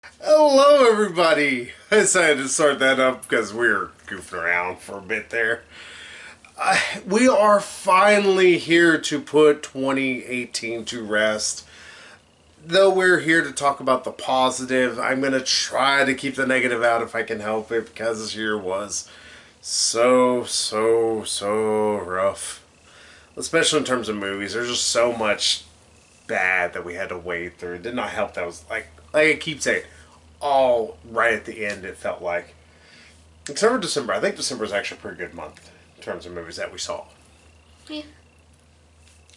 Hello, everybody. I decided to start that up because we were goofing around for a bit there. We are finally here to put 2018 to rest. Though we're here to talk about the positive, I'm going to try to keep the negative out if I can help it because this year was so rough. Especially in terms of movies. There's just so much bad that we had to wade through. It did not help that was like I keep saying, all right at the end it felt like. Except for December. I think December is actually a pretty good month in terms of movies that we saw. Yeah.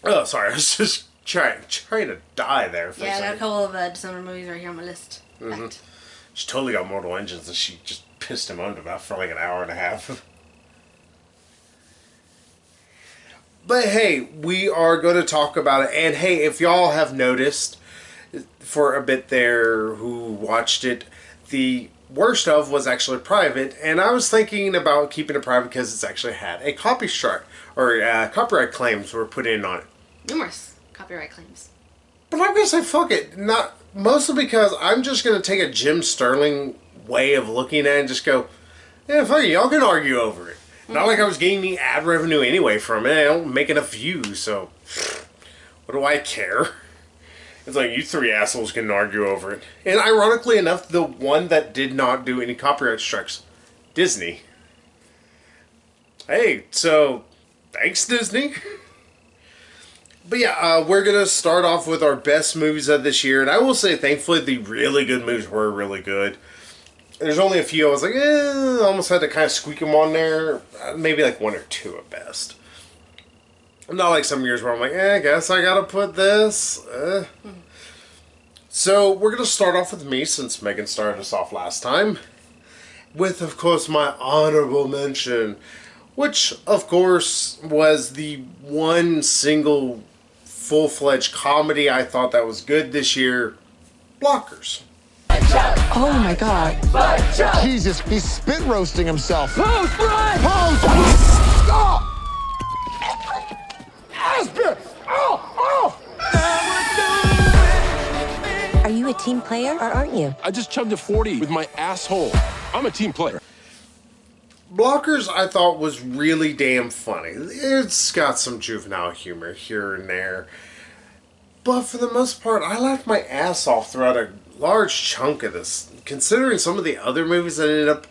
Oh, sorry. I was just trying to die there for Yeah, a I got a second. couple of December movies right here on my list. Fact. She totally got Mortal Engines that she just pissed him on about for like an hour and a half. But hey, we are going to talk about it. And hey, if y'all have noticed for a bit there who watched it, the worst of was actually private. And I was thinking about keeping it private because it's actually had a copy strike or copyright claims were put in on it. Numerous copyright claims. But I'm going to say fuck it. Not mostly because I'm just going to take a Jim Sterling way of looking at it and just go, yeah, fuck it, y'all can argue over it. Not like I was getting any ad revenue anyway from it. I don't make enough views, so what do I care? It's like you three assholes can argue over it. And ironically enough, the one that did not do any copyright strikes, Disney. Hey, so thanks, Disney. But yeah, we're going to start off with our best movies of this year. And I will say, thankfully, the really good movies were really good. There's only a few I was like, almost had to kind of squeak them on there. Maybe like one or two at best. Not like some years where I'm like, I guess I gotta put this. So we're gonna start off with me since Megan started us off last time. With, of course, my honorable mention. Which, of course, was the one single full-fledged comedy I thought that was good this year. Blockers. Oh my god. Jesus, he's spit roasting himself. Post run! Post! Oh! Aspen! Oh! Are you a team player or aren't you? I just chugged a 40 with my asshole. I'm a team player. Blockers, I thought, was really damn funny. It's got some juvenile humor here and there. But for the most part, I laughed my ass off throughout a large chunk of this. Considering some of the other movies that ended up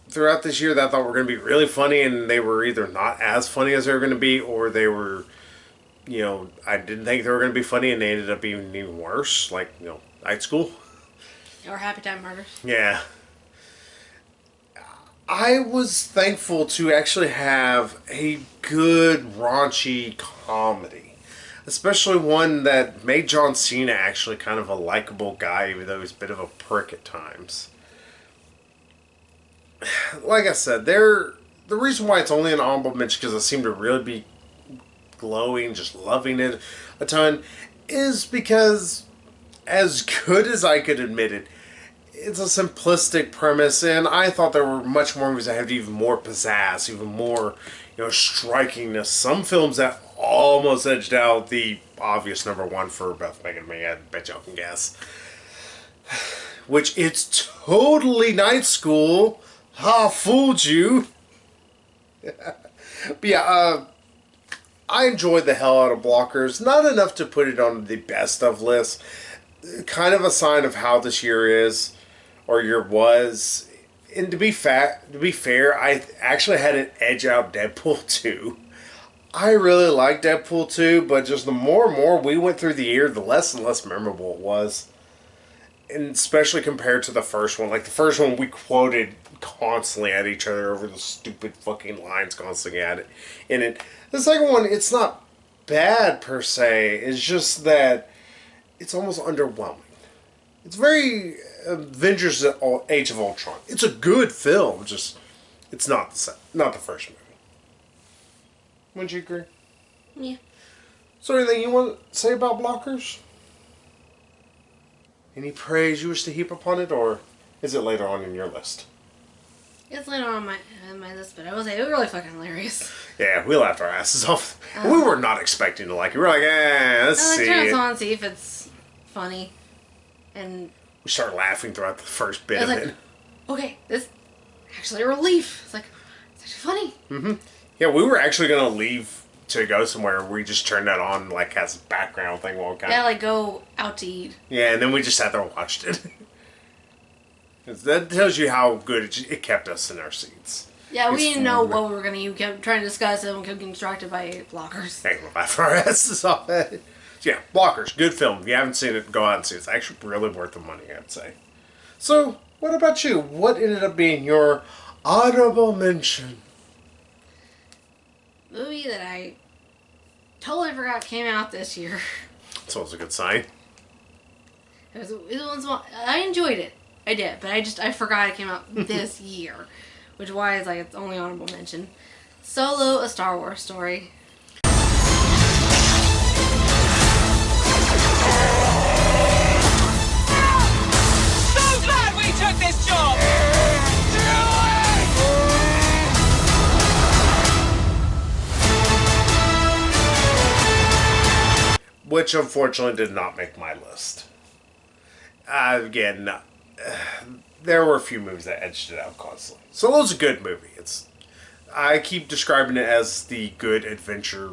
throughout this year that I thought were going to be really funny, and they were either not as funny as they were going to be, or they were, I didn't think they were going to be funny, and they ended up being even worse. Like, Night School. Or Happy Time Murders. Yeah. I was thankful to actually have a good, raunchy comedy. Especially one that made John Cena actually kind of a likable guy, even though he's a bit of a prick at times. Like I said, the reason why it's only an honorable mention, because I seem to really be glowing, just loving it a ton, is because, as good as I could admit it, it's a simplistic premise, and I thought there were much more movies that had even more pizzazz, even more, strikingness. Some films that almost edged out the obvious number one for both Megan and me. I bet y'all can guess. Which, it's totally Night School. Ha, fooled you. But yeah, I enjoyed the hell out of Blockers. Not enough to put it on the best of list. Kind of a sign of how this year is, or year was. And to be fair, I actually had it edge out Deadpool 2. I really liked Deadpool 2, but just the more and more we went through the year, the less and less memorable it was. And especially compared to the first one. Like, the first one we quoted constantly at each other over the stupid fucking lines constantly at it. In it. The second one, it's not bad per se. It's just that it's almost underwhelming. It's very Avengers Age of Ultron. It's a good film, just it's not the first movie. Wouldn't you agree? Yeah. So anything you want to say about Blockers? Any praise you wish to heap upon it, or is it later on in your list? It's later on my list, but I will say it was really fucking hilarious. Yeah, we laughed our asses off. We were not expecting to like it. We were like, let's I like see turn it. it on, see if it's funny. And We start laughing throughout the first bit I was of like, it. okay, this actually a relief. It's like, it's actually funny. Yeah, we were actually gonna leave to go somewhere. We just turned that on, like, as a background thing while we Yeah, like go out to eat. Yeah, and then we just sat there and watched it. 'Cause that tells you how good it kept us in our seats. Yeah, we It's didn't know fun. what we were gonna. You kept trying to discuss it, and we kept getting distracted by blockers. Hey, we'll laugh our asses off at it. Yeah, Blockers, good film. If you haven't seen it, go out and see it. It's actually really worth the money, I'd say. So, what about you? What ended up being your honorable mention? Movie that I totally forgot came out this year. It's always a good sign. I enjoyed it. I did, but I forgot it came out this year, which is why it's like it's only honorable mention. Solo: A Star Wars Story. So glad we took this job! Which unfortunately did not make my list. Again, there were a few movies that edged it out constantly. Solo's a good movie. I keep describing it as the good adventure,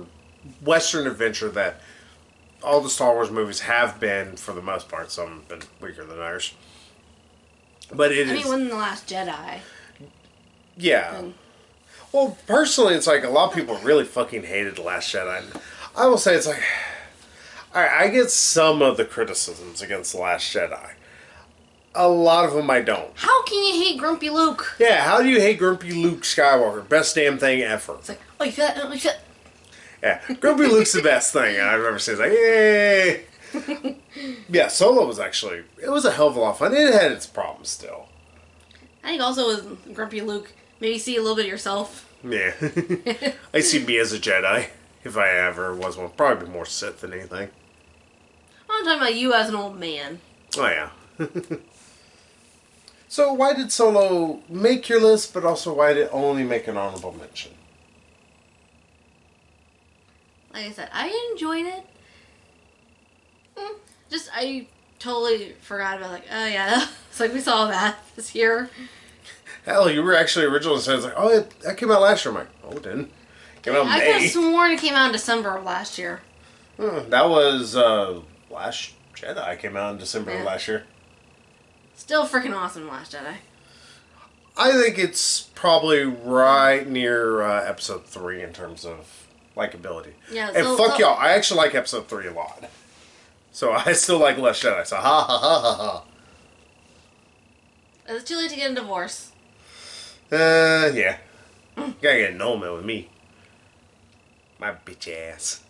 Western adventure that all the Star Wars movies have been for the most part. Some have been weaker than others. But it I is. mean, when The Last Jedi. Yeah. Well, personally, it's like a lot of people really fucking hated The Last Jedi. And I will say it's like, I get some of the criticisms against The Last Jedi. A lot of them I don't. How can you hate Grumpy Luke? Yeah, how do you hate Grumpy Luke Skywalker? Best damn thing ever. It's like, oh, you feel that? Oh, you feel that? Yeah, Grumpy Luke's the best thing I've ever seen. It's like, yay! Yeah, Solo was actually, it was a hell of a lot of fun. It had its problems still. I think also with Grumpy Luke, maybe see a little bit of yourself. Yeah. I see me as a Jedi, if I ever was one. Probably more Sith than anything. I'm talking about you as an old man. Oh, yeah. So, why did Solo make your list, but also why did it only make an honorable mention? Like I said, I enjoyed it. I totally forgot about, like, oh yeah, it's like we saw that this year. Hell, you were actually originally saying, like, oh, that came out last year. I'm like, oh, it didn't. Came out in I could May. have sworn it came out in December of last year. That was Last Jedi came out in December of Yeah. last year. Still freaking awesome, Last Jedi. I think it's probably right near episode 3 in terms of likability. Yeah, And so- fuck so- y'all, I actually like episode 3 a lot. So I still like Last Jedi. So ha ha ha ha ha. It's too late to get a divorce. Yeah. Gotta get an annulment with me. My bitch ass.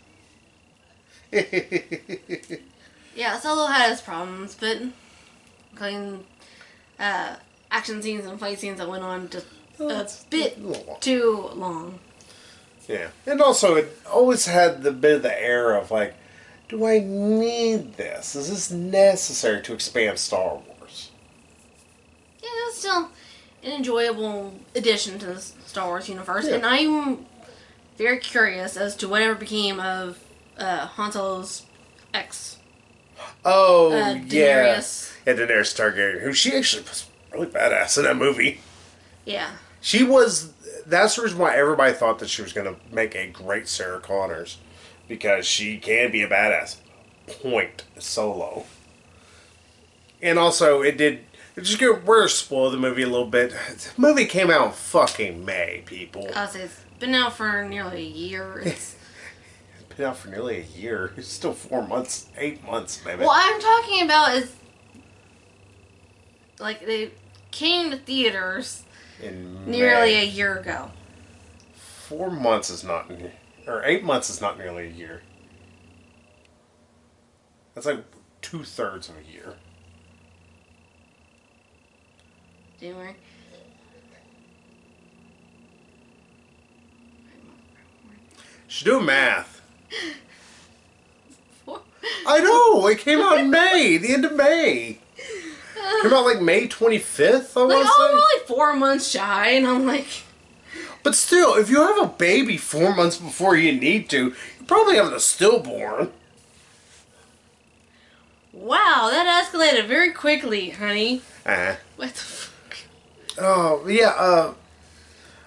Yeah, Solo had its problems, but including action scenes and fight scenes that went on just a bit too long. Yeah. And also, it always had the bit of the air of like, do I need this? Is this necessary to expand Star Wars? Yeah, it's still an enjoyable addition to the Star Wars universe, Yeah. and I'm very curious as to whatever became of Han Solo's ex. Oh, Daenerys. Yeah, Daenerys Targaryen, who she actually was really badass in that movie. Yeah. She was, that's the reason why everybody thought that she was going to make a great Sarah Connors. Because she can be a badass. Point Solo. And also, it just we're gonna spoil the movie a little bit. The movie came out in fucking May, people. I'll say it's been out for nearly a year. It's, It's been out for nearly a year. It's still 4 months, 8 months, maybe. what I'm talking about is, like, they came to theaters In nearly May. a year ago. 4 months is not, or 8 months is not nearly a year. That's like 2/3 of a year. January. She's doing math. I know! It came out in May, the end of May. Came out like May 25th, I Like, want to oh, say. we're only 4 months shy, and I'm like, But still, if you have a baby 4 months before you need to, you're probably having a stillborn. Wow, that escalated very quickly, honey. What the fuck? Oh, yeah,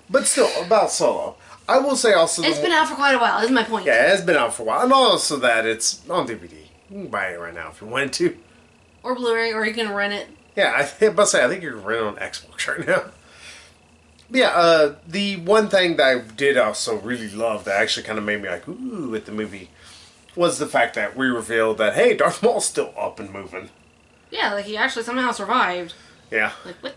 but still, about Solo. I will say also... It's been out for quite a while, is my point. Yeah, it's been out for a while. And also that it's on DVD. You can buy it right now if you wanted to. Or Blu-ray, or you can rent it. Yeah, I think you can rent it on Xbox right now. But yeah, the one thing that I did also really love that actually kind of made me like, ooh, at the movie, was the fact that we revealed that, hey, Darth Maul's still up and moving. Yeah, like he actually somehow survived. Yeah. Like, what?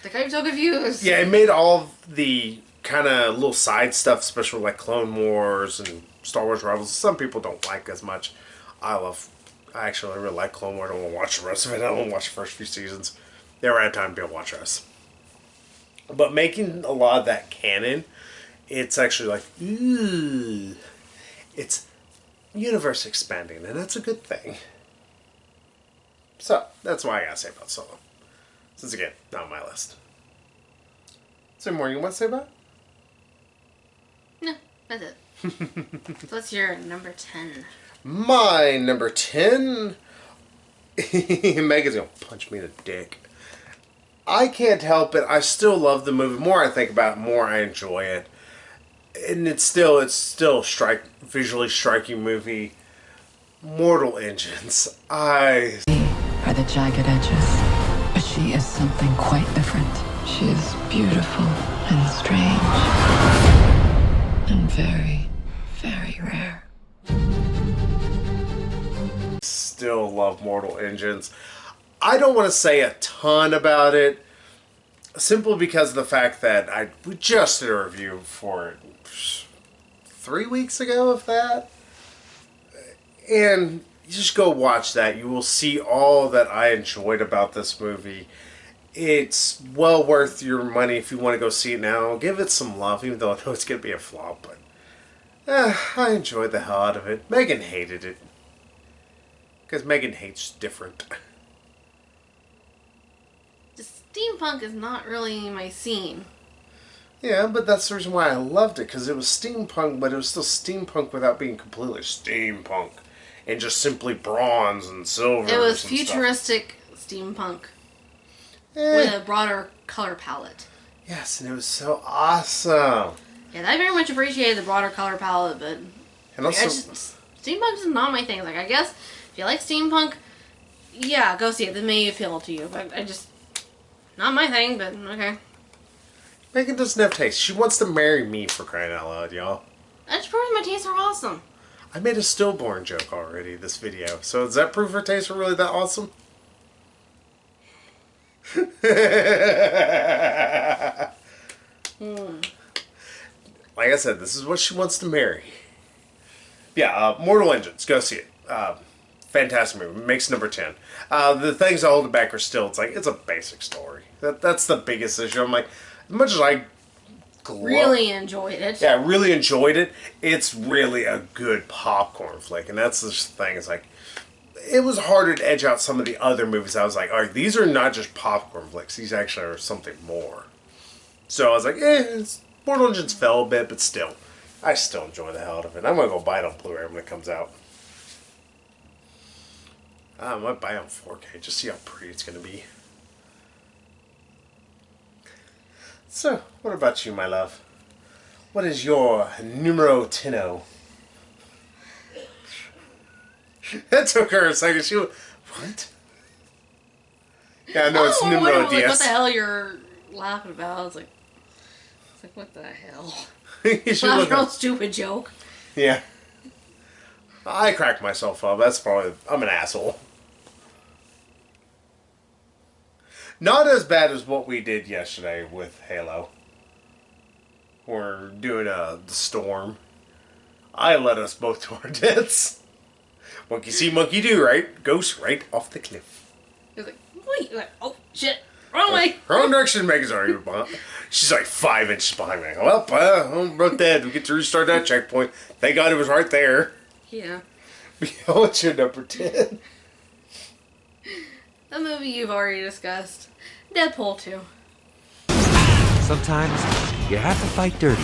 Like, I'm so confused. Yeah, it made all of the kind of little side stuff, especially like Clone Wars and Star Wars Rebels, some people don't like as much. I really like Clone Wars. I don't want to watch the rest of it. I don't want to watch the first few seasons. Never had time to be able to watch the rest. But making a lot of that canon, it's actually like, ooh, it's universe expanding, and that's a good thing. So, that's why I gotta say about Solo. Since again, not on my list. Is there more you want to say about it? No, that's it. So what's your number 10? My number 10... Megan's gonna punch me in the dick. I can't help it. I still love the movie. The more I think about it, the more I enjoy it. And it's still a visually striking movie. Mortal Engines. Are the jagged edges, but she is something quite different. She is beautiful and strange and very, very rare. Still love Mortal Engines. I don't want to say a ton about it, simply because of the fact that we just did a review for it 3 weeks ago, if that. And you just go watch that. You will see all that I enjoyed about this movie. It's well worth your money if you want to go see it now. Give it some love, even though I know it's going to be a flop. But I enjoyed the hell out of it. Megan hated it. Because Megan hates different. Steampunk is not really my scene. Yeah, but that's the reason why I loved it. Because it was steampunk, but it was still steampunk without being completely steampunk. And just simply bronze and silver. It was futuristic steampunk. With a broader color palette. Yes, and it was so awesome. Yeah, I very much appreciated the broader color palette, but... And also... steampunk is not my thing. Like, I guess, if you like steampunk, yeah, go see it. That may appeal to you. But I just... Not my thing, but okay. Megan doesn't have taste. She wants to marry me, for crying out loud, y'all. That just proves my tastes are awesome. I made a stillborn joke already this video. So does that prove her tastes are really that awesome? Like I said, this is what she wants to marry. Yeah, Mortal Engines. Go see it. Fantastic movie. Makes number 10. The things that hold it back are still, it's a basic story. That's the biggest issue. I'm like, as much as I really enjoyed it. Yeah, I really enjoyed it. It's really a good popcorn flick. And that's the thing. It's like, it was harder to edge out some of the other movies. I was like, all right, these are not just popcorn flicks. These actually are something more. So I was like, Mortal Engines fell a bit, but still. I still enjoy the hell out of it. I'm going to go buy it on Blu-ray when it comes out. I might buy it on 4K. Just see how pretty it's going to be. So, what about you, my love? What is your numero 10? That took her a second. She went, what? Yeah, no, it's numero 10. What the hell you're laughing about? I was like, what the hell? You should That was look a real up. stupid joke. Yeah. I cracked myself up. That's probably... I'm an asshole. Not as bad as what we did yesterday with Halo. We're doing the storm. I led us both to our deaths. Monkey see, monkey do, right? Ghost right off the cliff. He was like, wait. Like, oh, shit. Wrong way. Wrong direction, Megan's already behind. She's like 5 inches behind me. Well, I'm both dead. We get to restart that checkpoint. Thank God it was right there. Yeah. What's your number 10? A movie you've already discussed. Deadpool 2. Sometimes you have to fight dirty.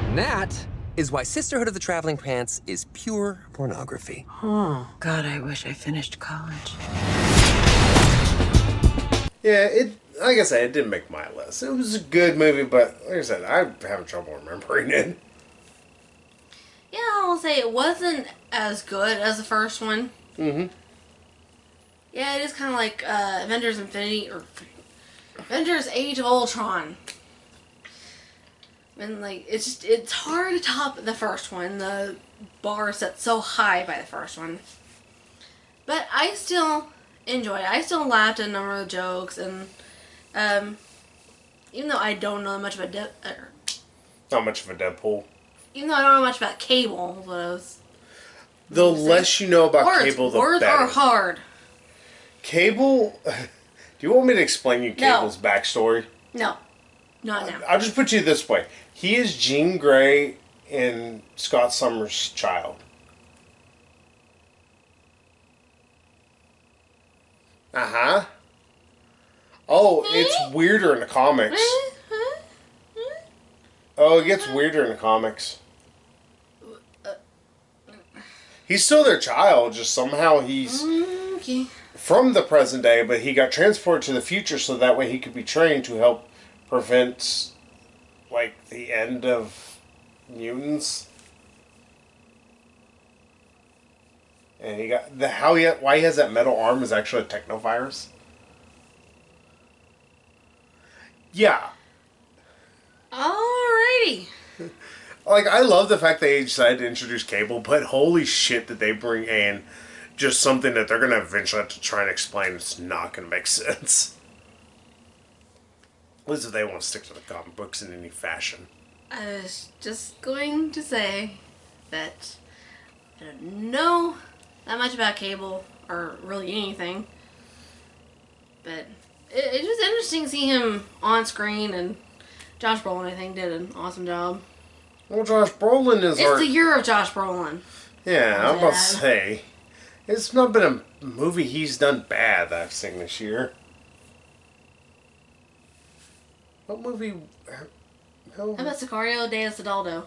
And that is why Sisterhood of the Traveling Pants is pure pornography. Oh, God, I wish I finished college. Yeah, like I said, it didn't make my list. It was a good movie, but like I said, I'm having trouble remembering it. Yeah, I'll say it wasn't as good as the first one. Mm-hmm. Yeah, it is kind of like Avengers Infinity or Avengers Age of Ultron. And like it's hard to top the first one. The bar is set so high by the first one. But I still enjoyed it. I still laughed at a number of jokes, and even though I don't know much about Not much of a Deadpool. even though I don't know much about Cable, The less you know about Cable, the words better. are hard. Cable. Do you want me to explain you Cable's backstory? No, not now. I'll just put you this way: he is Jean Grey and Scott Summers' child. Uh-huh. Oh, it's weirder in the comics. Oh, it gets weirder in the comics. He's still their child, just somehow he's Okay. from the present day, but he got transported to the future so that way he could be trained to help prevent, like, the end of mutants. And he got why he has that metal arm is actually a technovirus. Yeah. Alrighty. Like, I love the fact they decided to introduce Cable, but holy shit did they bring in just something that they're going to eventually have to try and explain. It's not going to make sense. At least if they want to stick to the comic books in any fashion. I was just going to say that I don't know that much about Cable or really anything, but it's just interesting to see him on screen, and Josh Brolin, I think, did an awesome job. Well, Josh Brolin is It's the year of Josh Brolin. Yeah, I'm about to say. It's not been a movie he's done bad that I've seen this year. What movie? How about Sicario, Day of Sedaldo?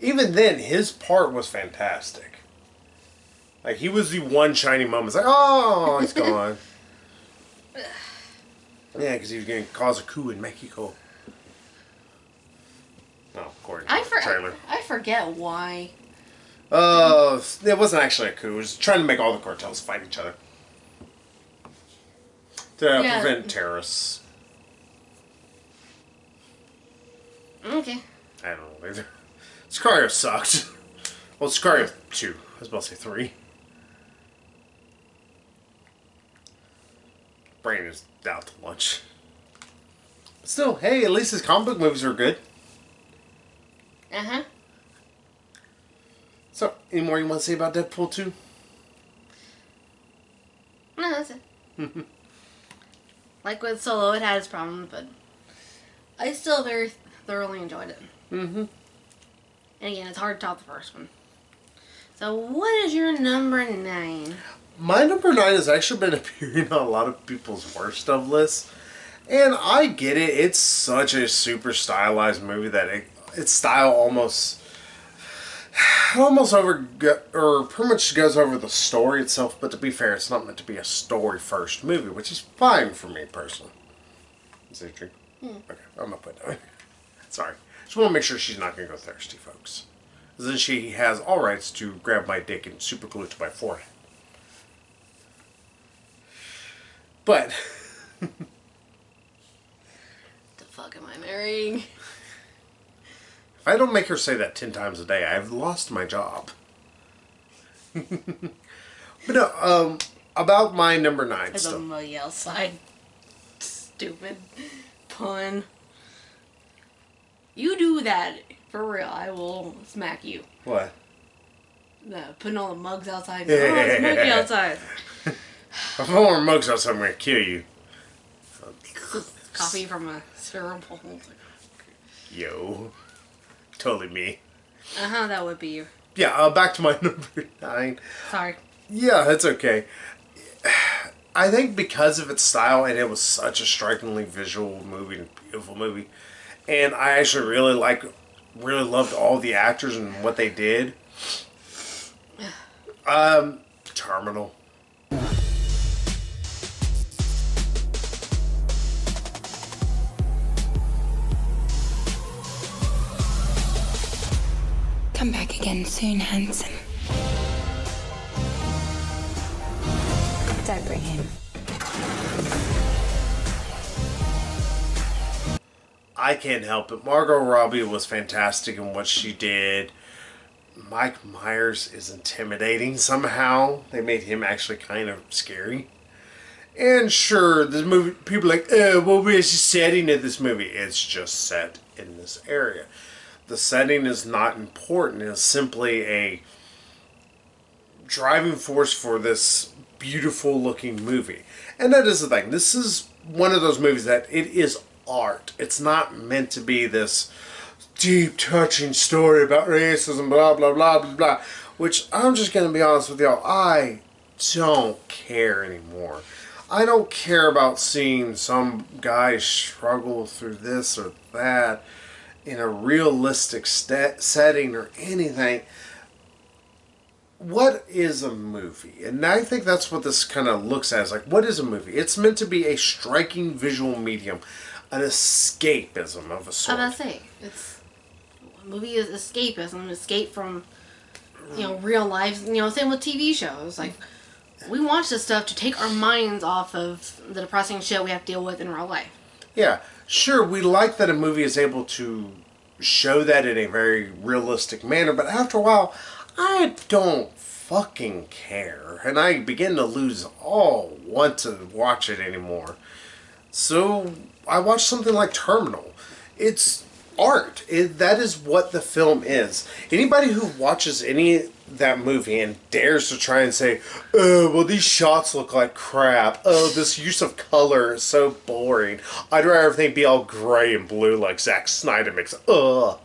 Even then, his part was fantastic. Like, he was the one shining moment. It's like, oh, he's gone. Yeah, because he was going to cause a coup in Mexico. Oh, according to the trailer. I forget why. It wasn't actually a coup. It was trying to make all the cartels fight each other. To prevent terrorists. Okay. I don't know either. Sicario sucked. Well, Sicario 2. I was about to say 3. Brain is out to lunch. But still, hey, at least his comic book movies are good. Uh-huh. So, any more you want to say about Deadpool 2? No, that's it. Like with Solo, it had its problems, but I still very thoroughly enjoyed it. Mm-hmm. And again, it's hard to top the first one. So, what is your number 9? My number 9 has actually been appearing on a lot of people's worst of lists. And I get it. It's such a super stylized movie that its style almost over, or pretty much goes over the story itself. But to be fair, it's not meant to be a story first movie, which is fine for me personally. Is that true? Okay, I'm gonna put that away. Sorry, just want to make sure she's not gonna go thirsty, folks. Then she has all rights to grab my dick and super glue it to my forehead. But The fuck am I marrying? if I don't make her say that 10 times a day, I've lost my job. But no, about my number 9 There's a muggy outside. Stupid pun. You do that for real, I will smack you. What? Putting all the mugs outside. Oh, it's muggy outside. If I want mugs outside, I'm going to kill you. Coffee from a cereal bowl. Yo. Totally me. Uh-huh, that would be you. Yeah, back to my number 9. Sorry. Yeah, that's okay. I think because of its style, and it was such a strikingly visual movie and beautiful movie, and I actually really like really loved all the actors and what they did. Terminal. Come back again soon, handsome. Don't bring him. I can't help it. Margot Robbie was fantastic in what she did. Mike Myers is intimidating somehow. They made him actually kind of scary. And sure, this movie, people are like, oh, well, where's the setting of this movie? It's just set in this area. The setting is not important. It's simply a driving force for this beautiful looking movie. And that is the thing. This is one of those movies that it is art. It's not meant to be this deep, touching story about racism, blah, blah, blah, blah, blah. Which, I'm just going to be honest with y'all, I don't care anymore. I don't care about seeing some guy struggle through this or that in a realistic setting or anything. What is a movie? And I think that's what this kind of looks at. Is like, what is a movie? It's meant to be a striking visual medium, an escapism of a sort. I was about to say, a movie is escapism, escape from, real life. Same with TV shows. Like, we watch this stuff to take our minds off of the depressing shit we have to deal with in real life. Yeah, sure, we like that a movie is able to show that in a very realistic manner, but after a while, I don't fucking care. And I begin to lose all want to watch it anymore. So I watched something like Terminal. It's art. That is what the film is. Anybody who watches that movie and dares to try and say, oh, well, these shots look like crap. Oh, this use of color is so boring. I'd rather everything be all gray and blue like Zack Snyder makes. Ugh.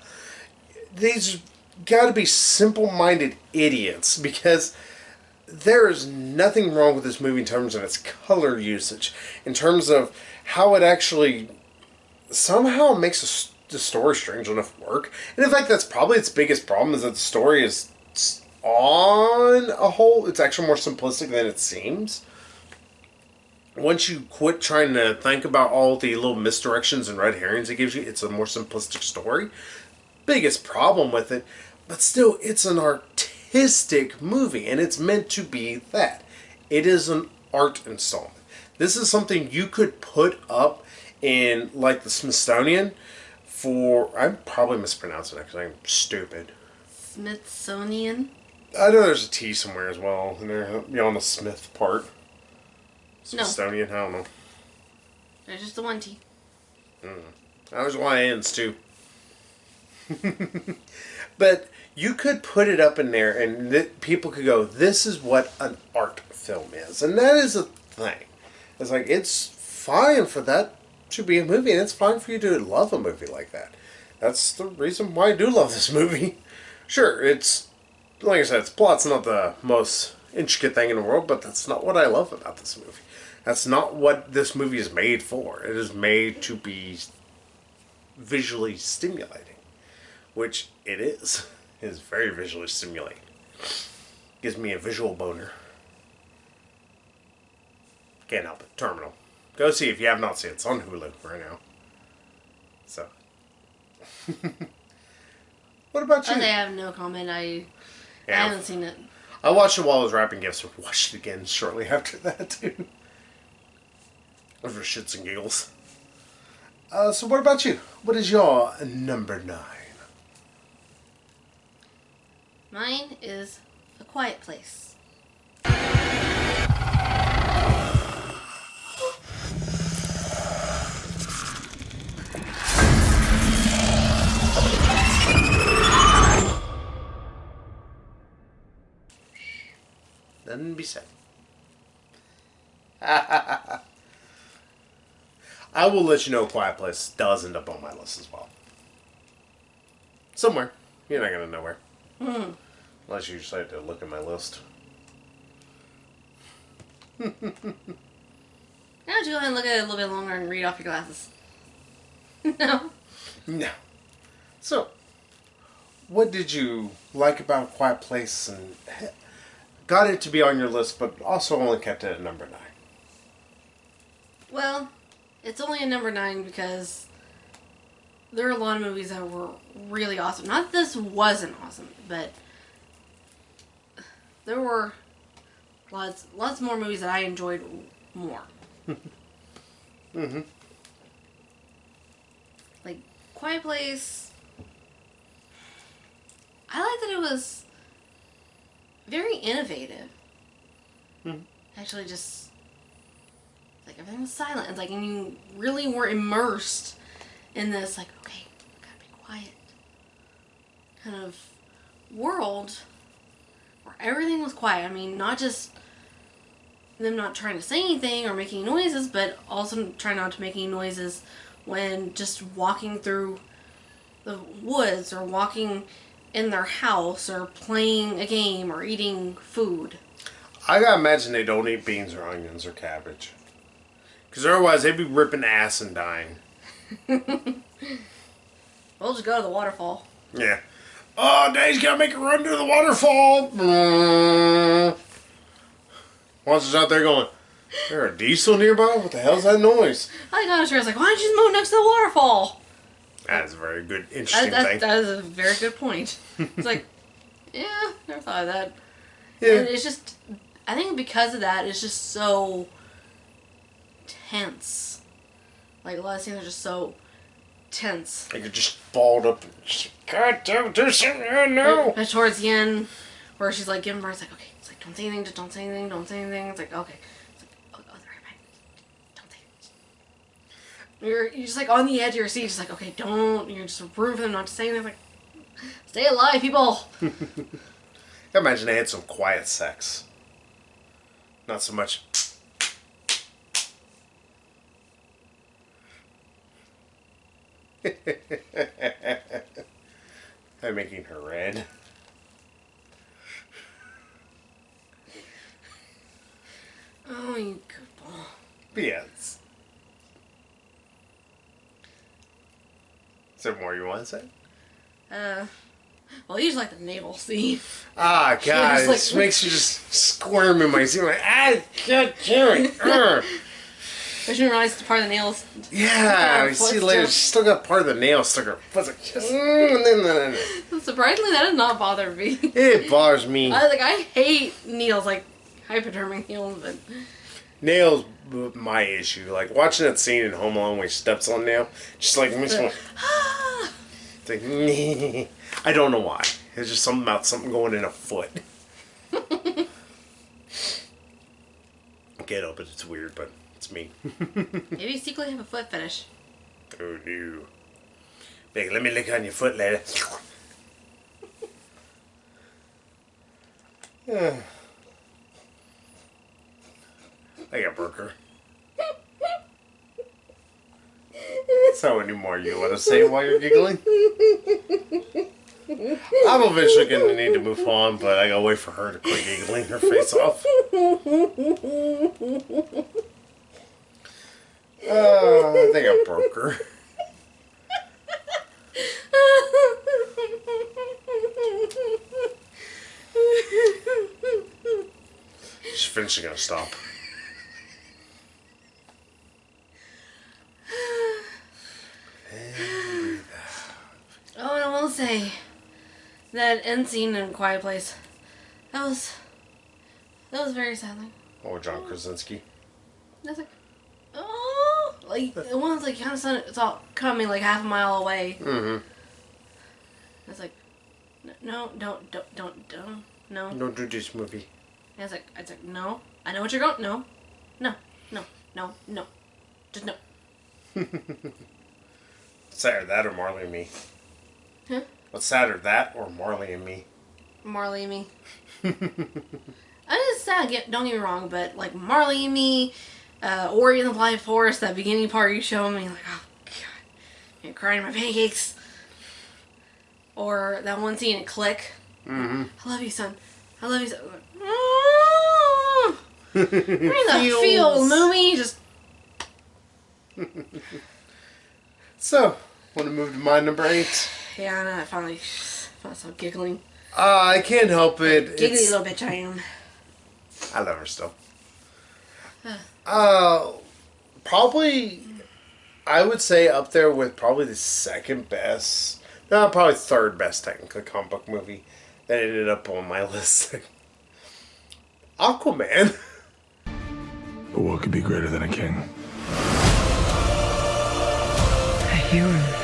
These gotta be simple-minded idiots, because there is nothing wrong with this movie in terms of its color usage, in terms of how it actually somehow makes the story strange enough work. And in fact, that's probably its biggest problem, is that the story is, on a whole, it's actually more simplistic than it seems. Once you quit trying to think about all the little misdirections and red herrings it gives you, it's a more simplistic story. Biggest problem with it, but still, it's an artistic movie, and it's meant to be that. It is an art installment. This is something you could put up in, like, the Smithsonian for... I'm probably mispronouncing it because I'm stupid. Smithsonian? I know there's a T somewhere as well, and they're on the Smith part. Smithsonian, no. I don't know. There's just the one T. There's YNs too. But you could put it up in there and people could go, this is what an art film is. And that is a thing. It's like, it's fine for that to be a movie, and it's fine for you to love a movie like that. That's the reason why I do love this movie. Sure, it's, like I said, its plot's not the most intricate thing in the world, but that's not what I love about this movie. That's not what this movie is made for. It is made to be visually stimulating. Which it is. It is very visually stimulating. Gives me a visual boner. Can't help it. Terminal. Go see if you have not seen it. It's on Hulu right now. So. What about you? I have no comment. I haven't seen it. I watched it while I was wrapping gifts. And watched it again shortly after that, too. For shits and giggles. So what about you? What is your number 9? Mine is A Quiet Place. Nothing to be said. I will let you know Quiet Place does end up on my list as well. Somewhere. You're not going to know where. Unless you decide to look at my list. Why don't you go ahead and look at it a little bit longer and read off your glasses? No. No. So, what did you like about Quiet Place and got it to be on your list, but also only kept it at number 9? Well, it's only a number 9 because there are a lot of movies that were really awesome. Not that this wasn't awesome, but there were lots more movies that I enjoyed more. Mm-hmm. Like Quiet Place, I like that it was very innovative. Actually, just like everything was silent, and like, and you really were immersed in this, like, okay, gotta be quiet kind of world where everything was quiet. I mean, not just them not trying to say anything or making noises, but also trying not to make any noises when just walking through the woods or walking in their house or playing a game or eating food. I gotta imagine they don't eat beans or onions or cabbage. Because otherwise they'd be ripping ass and dying. We'll just go to the waterfall. Yeah. Oh, Dave's gotta make a run to the waterfall. Monster's out there going, there a diesel nearby? What the hell's that noise? I got sure. I was like, why don't you just move next to the waterfall? That is a very good, interesting thing. That is a very good point. It's like, yeah, never thought of that. Yeah. And it's just, I think because of that, it's just so tense. Like, a lot of scenes are just so tense. Like you're just balled up and just, God damn, do something, I know. But towards the end, where she's like giving birth, it's like, okay, it's like, don't say anything, don't say anything, don't say anything. It's like, okay. It's like, oh, they're right back. Don't say it. You're just like on the edge of your seat, just like, okay, don't. You're just rooting for them not to say anything. Like, stay alive, people. I imagine they had some quiet sex. Not so much. I'm making her red. Oh, you goofball. Yes. Is there more you want to say? Well, you just like the navel scene. Ah, God, just, it like, just makes you just squirm in my seat. Like, ah, God damn it. I didn't realize it's part of the nails. Yeah, we see later. She's still got part of the nail stuck her foot. Like, Surprisingly, that does not bother me. It bothers me. I hate nails, like hypodermic nails, but Nails, my issue. Like watching that scene in Home Alone where he steps on nail, just like makes me. It's like, I don't know why. It's just something about something going in a foot. Get up, it's weird, but it's me. Maybe you secretly have a foot fetish. Oh no. Big, let me lick on your foot later. I got Burger. So any more you want to say while you're giggling? I'm eventually going to need to move on, but I gotta wait for her to quit giggling her face off. I think I broke her. She's finishing gonna stop. Oh, and I will say that end scene in Quiet Place, that was very saddening. Oh, John Krasinski. That's like, oh, like the one's like kind of it's all coming like half a mile away. Mm-hmm. It's like, no, don't, no. Don't do this movie. And it's like, no. I know what you're going. No, just no. Sadder, that or Marley and Me? Huh? What's sadder, that or Marley and Me? Marley and Me. I just sad. Don't get me wrong, but like Marley and Me, Ori and the Blind Forest, that beginning part you show me, like, oh god, I'm crying my pancakes. Or that one scene in Click. Mm-hmm. I love you, son. I love you, son. Where's the feel, movie? Just. So, want to move to my number 8? Yeah, I know. I finally I stop giggling. I can't help it. Giggly little bitch I am. I love her still. Probably, I would say up there with probably the second best, no, probably third best technically comic book movie that ended up on my list. Aquaman. But what could be greater than a king? A hero.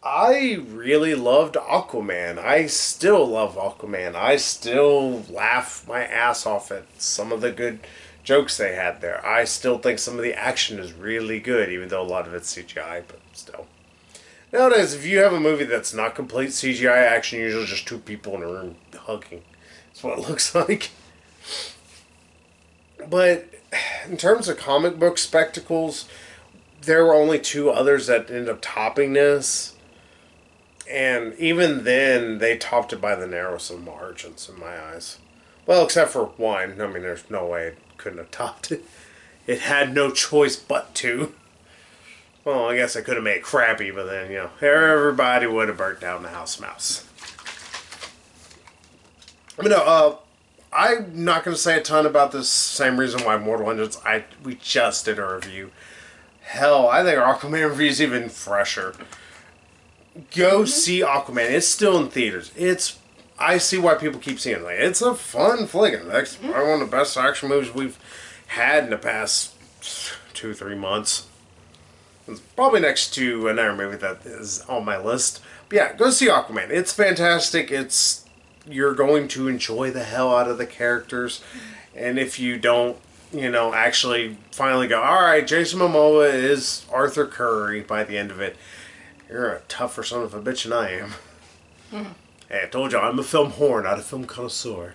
I really loved Aquaman. I still love Aquaman. I still laugh my ass off at some of the good jokes they had there. I still think some of the action is really good, even though a lot of it's CGI, but still. Nowadays, if you have a movie that's not complete CGI action, usually just two people in a room hugging. That's what it looks like. But in terms of comic book spectacles, there were only two others that ended up topping this. And even then, they topped it by the narrowest of margins in my eyes. Well, except for one. I mean, there's no way it couldn't have topped it. It had no choice but to. Well, I guess I could have made it crappy, but then, everybody would have burnt down the house mouse. I mean, I'm not going to say a ton about this. Same reason why Mortal Engines, we just did a review. Hell, I think our Aquaman review is even fresher. Go see Aquaman. It's still in theaters. I see why people keep seeing it. Like, it's a fun flick. It's probably one of the best action movies we've had in the past 2-3 months. It's probably next to another movie that is on my list. But yeah, go see Aquaman. It's fantastic. You're going to enjoy the hell out of the characters. And if you don't, actually finally go, alright, Jason Momoa is Arthur Curry by the end of it, you're a tougher son of a bitch than I am. Hey, I told you, I'm a film whore, not a film connoisseur.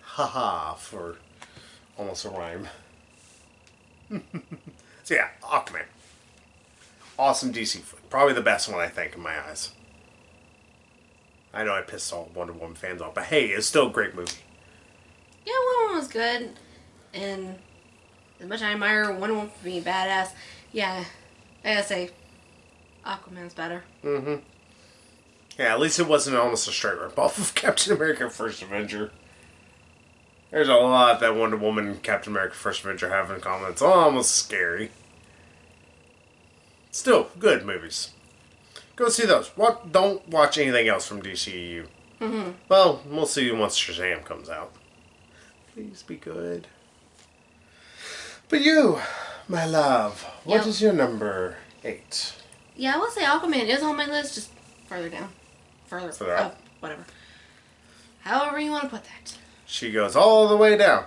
Haha, for almost a rhyme. So yeah, Aquaman. Awesome DC flick. Probably the best one, I think, in my eyes. I know I pissed all Wonder Woman fans off, but hey, it's still a great movie. Yeah, Wonder Woman was good. And as much as I admire Wonder Woman for being badass, yeah, I gotta say, Aquaman's better. Mm-hmm. Yeah, at least it wasn't almost a straight rip-off of Captain America First Avenger. There's a lot that Wonder Woman and Captain America First Avenger have in common. It's almost scary. Still, good movies. Go see those. Don't watch anything else from DCEU. Mm-hmm. Well, we'll see once Shazam comes out. Please be good. But you, my love, what is your number 8? Yeah, I will say Aquaman is on my list, just further down. Further up. Whatever. However you want to put that. She goes all the way down.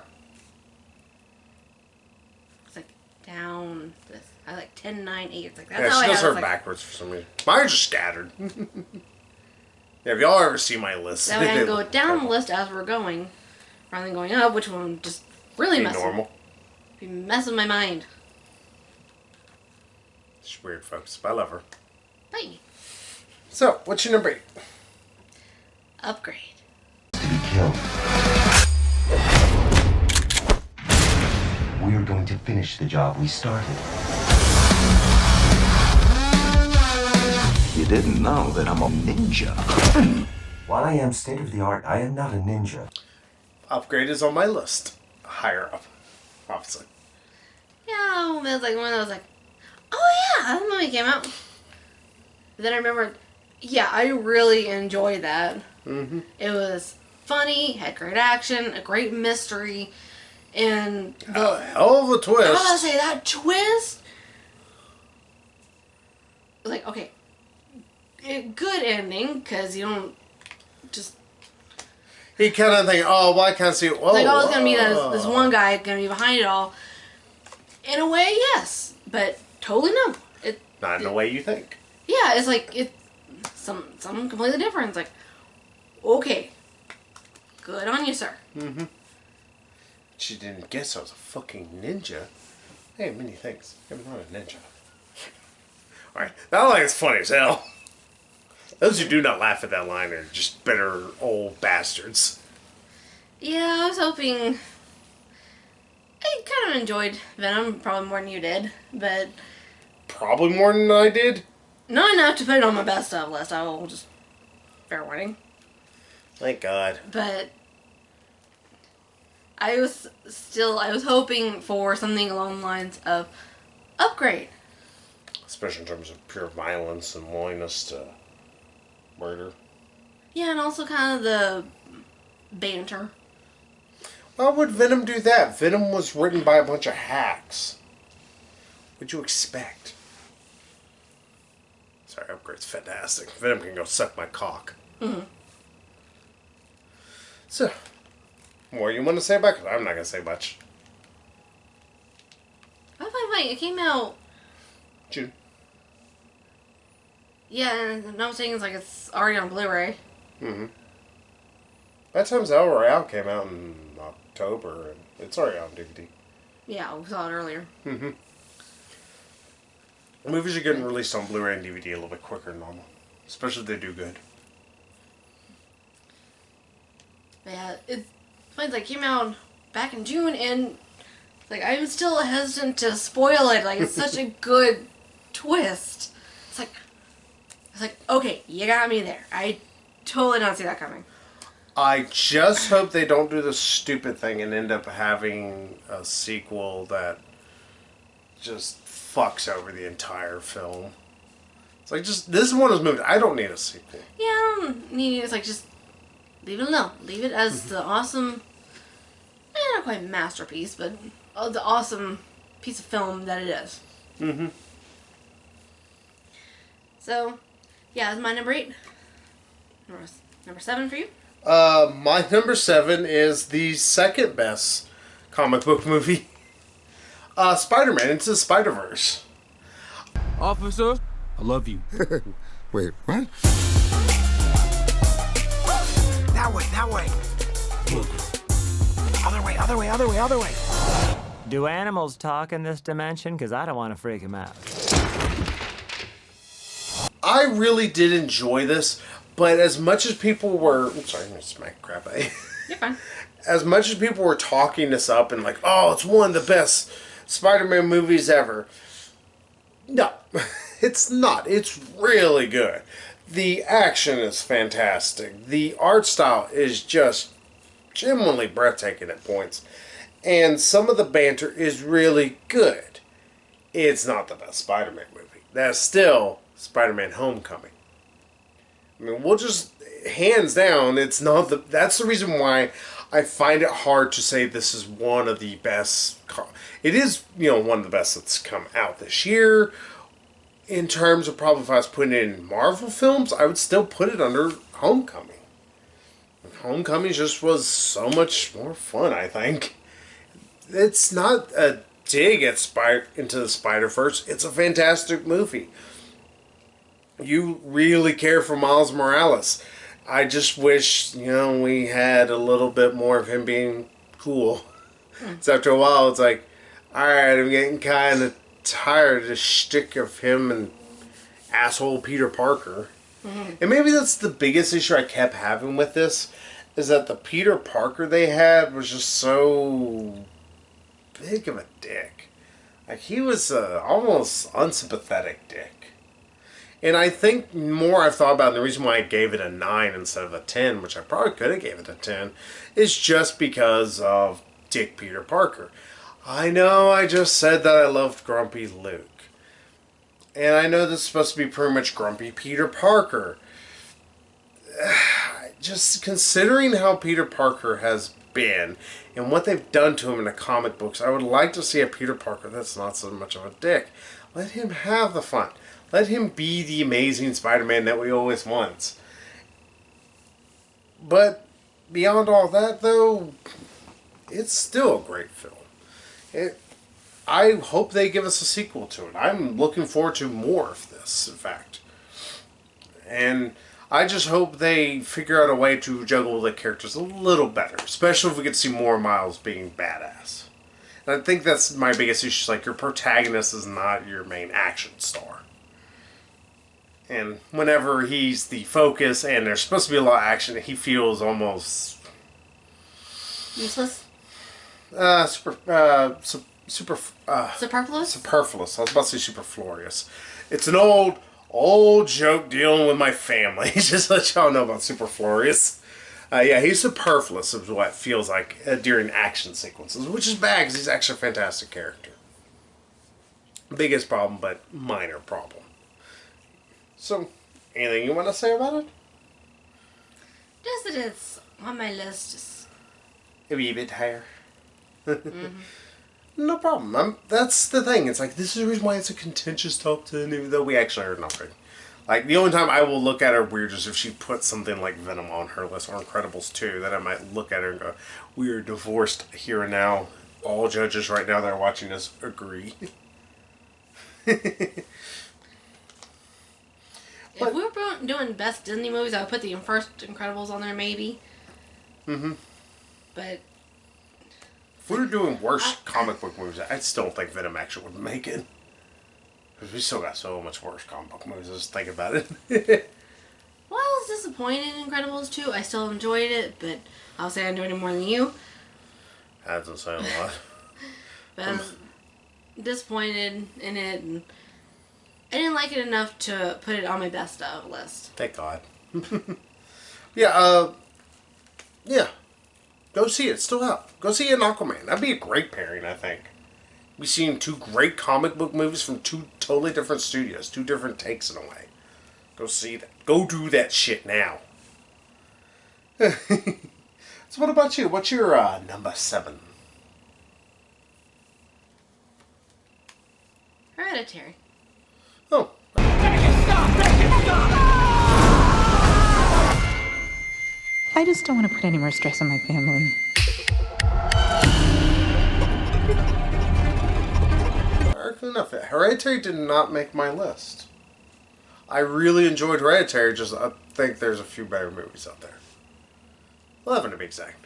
It's like down this. I like 10, 9, 8. It's like that's yeah, how she I does have her it. backwards for some reason. Mine are just scattered. Yeah, if y'all ever see my list. That way I can go down the list as we're going, rather than going up, which one just really messing. Normal. Be messing my mind. She's weird, folks, but I love her. Bye. So, what's your number 8? Upgrade. To be killed. We're going to finish the job we started. You didn't know that I'm a ninja. While I am state of the art, I am not a ninja. Upgrade is on my list. Higher up, obviously. Yeah, it was like one of those like, oh yeah, that movie came out. Then I remember, yeah, I really enjoyed that. Mm-hmm. It was funny, had great action, a great mystery, and the hell of a twist. I was gonna say that twist. Like, okay, good ending because you don't just. He kind of think, oh, well, I can't see it. Whoa, like, oh, it's gonna be this one guy gonna be behind it all. In a way, yes, but totally no. Not in the way you think. Yeah, it's like something completely different. It's like, okay, good on you, sir. Mm-hmm. She didn't guess I was a fucking ninja. Hey, many things. I'm not a ninja. Alright, that line is funny as hell. Those who do not laugh at that line are just bitter old bastards. Yeah, I was hoping... I kind of enjoyed Venom, probably more than you did, but... Probably more than I did? Not enough to put it on my best of list, I will just... Fair warning. Thank God. But... I was hoping for something along the lines of upgrade. Especially in terms of pure violence and willingness to murder. Yeah, and also kind of the banter. Why would Venom do that? Venom was written by a bunch of hacks. What'd you expect? Sorry, upgrade's fantastic. Venom can go suck my cock. Mm-hmm. So, more you want to say about it? I'm not going to say much. Wait, it came out... June. Yeah, and I'm saying it's already on Blu-ray. Mm-hmm. That time's El Royale came out in October, and it's already on DVD. Yeah, we saw it earlier. Mm-hmm. Movies are getting released on Blu-ray and DVD a little bit quicker than normal. Especially if they do good. Yeah, it's funny, it came out back in June, and I'm still hesitant to spoil it. It's such a good twist. It's like, okay, you got me there. I totally don't see that coming. I just hope they don't do the stupid thing and end up having a sequel that just fucks over the entire film. It's this is one of those movies, I don't need a sequel. Yeah, I don't need it. It's just leave it alone. Leave it as the awesome, not quite masterpiece, but the awesome piece of film that it is. Mm-hmm. So, yeah, that's my number 8. Number 7 for you? My number 7 is the second best comic book movie. Spider-Man Into the Spider-Verse. Officer, I love you. Wait, what? That way. Other way. Do animals talk in this dimension? Because I don't want to freak them out. I really did enjoy this, but as much as people were... I'm sorry, I'm going to smack crap at you. You're fine. As much as people were talking this up and oh, it's one of the best Spider-Man movies ever. No, it's not. It's really good. The action is fantastic. The art style is just genuinely breathtaking at points. And some of the banter is really good. It's not the best Spider-Man movie. That's still Spider-Man Homecoming. I mean, we'll just, hands down, it's not the... That's the reason why I find it hard to say this is one of the best... It is, one of the best that's come out this year. In terms of probably if I was putting it in Marvel films, I would still put it under Homecoming. Homecoming just was so much more fun, I think. It's not a dig at Into the Spider-Verse. It's a fantastic movie. You really care for Miles Morales. I just wish, we had a little bit more of him being cool. So after a while, it's alright, I'm getting kind of tired of the shtick of him and asshole Peter Parker. Mm-hmm. And maybe that's the biggest issue I kept having with this, is that the Peter Parker they had was just so big of a dick. He was almost unsympathetic dick. And I think more I've thought about, and the reason why I gave it a 9 instead of a 10, which I probably could have gave it a 10, is just because of Dick Peter Parker. I know I just said that I loved Grumpy Luke. And I know this is supposed to be pretty much Grumpy Peter Parker. Just considering how Peter Parker has been and what they've done to him in the comic books, I would like to see a Peter Parker that's not so much of a dick. Let him have the fun. Let him be the amazing Spider-Man that we always want. But beyond all that, though, it's still a great film. I hope they give us a sequel to it. I'm looking forward to more of this, in fact. And I just hope they figure out a way to juggle the characters a little better. Especially if we get to see more Miles being badass. And I think that's my biggest issue. Your protagonist is not your main action star. And whenever he's the focus and there's supposed to be a lot of action, he feels almost useless. Superfluous. Superfluous. I was about to say superfluous. It's an old joke dealing with my family. Just to let y'all know about superfluous. Yeah, he's superfluous is what it feels like during action sequences, which is bad because he's actually a fantastic character. Biggest problem, but minor problem. So, anything you want to say about it? Just that it's on my list. Just a wee bit higher. No problem. That's the thing. It's like, this is the reason why it's a contentious top 10, even though we actually are nothing. Like, the only time I will look at her weird is if she puts something like Venom on her list, or Incredibles 2, then I might look at her and go, we are divorced here and now. All judges right now that are watching this agree. If we were doing best Disney movies, I would put the first Incredibles on there, maybe. Mm-hmm. But if we were doing worse comic book movies, I still don't think Venom actually would make it. Because we still got so much worse comic book movies. Just think about it. Well, I was disappointed in Incredibles 2. I still enjoyed it, but I'll say I enjoyed it more than you. That doesn't say a lot. But I was disappointed in it, and I didn't like it enough to put it on my best of list. Thank God. Yeah, go see it. It's still out. Go see it in Aquaman. That'd be a great pairing, I think. We've seen two great comic book movies from two totally different studios. Two different takes in a way. Go see that. Go do that shit now. So what about you? What's your number 7? Hereditary. Oh. I just don't want to put any more stress on my family. Fair enough. Hereditary did not make my list. I really enjoyed Hereditary, just I think there's a few better movies out there. 11 to be exact.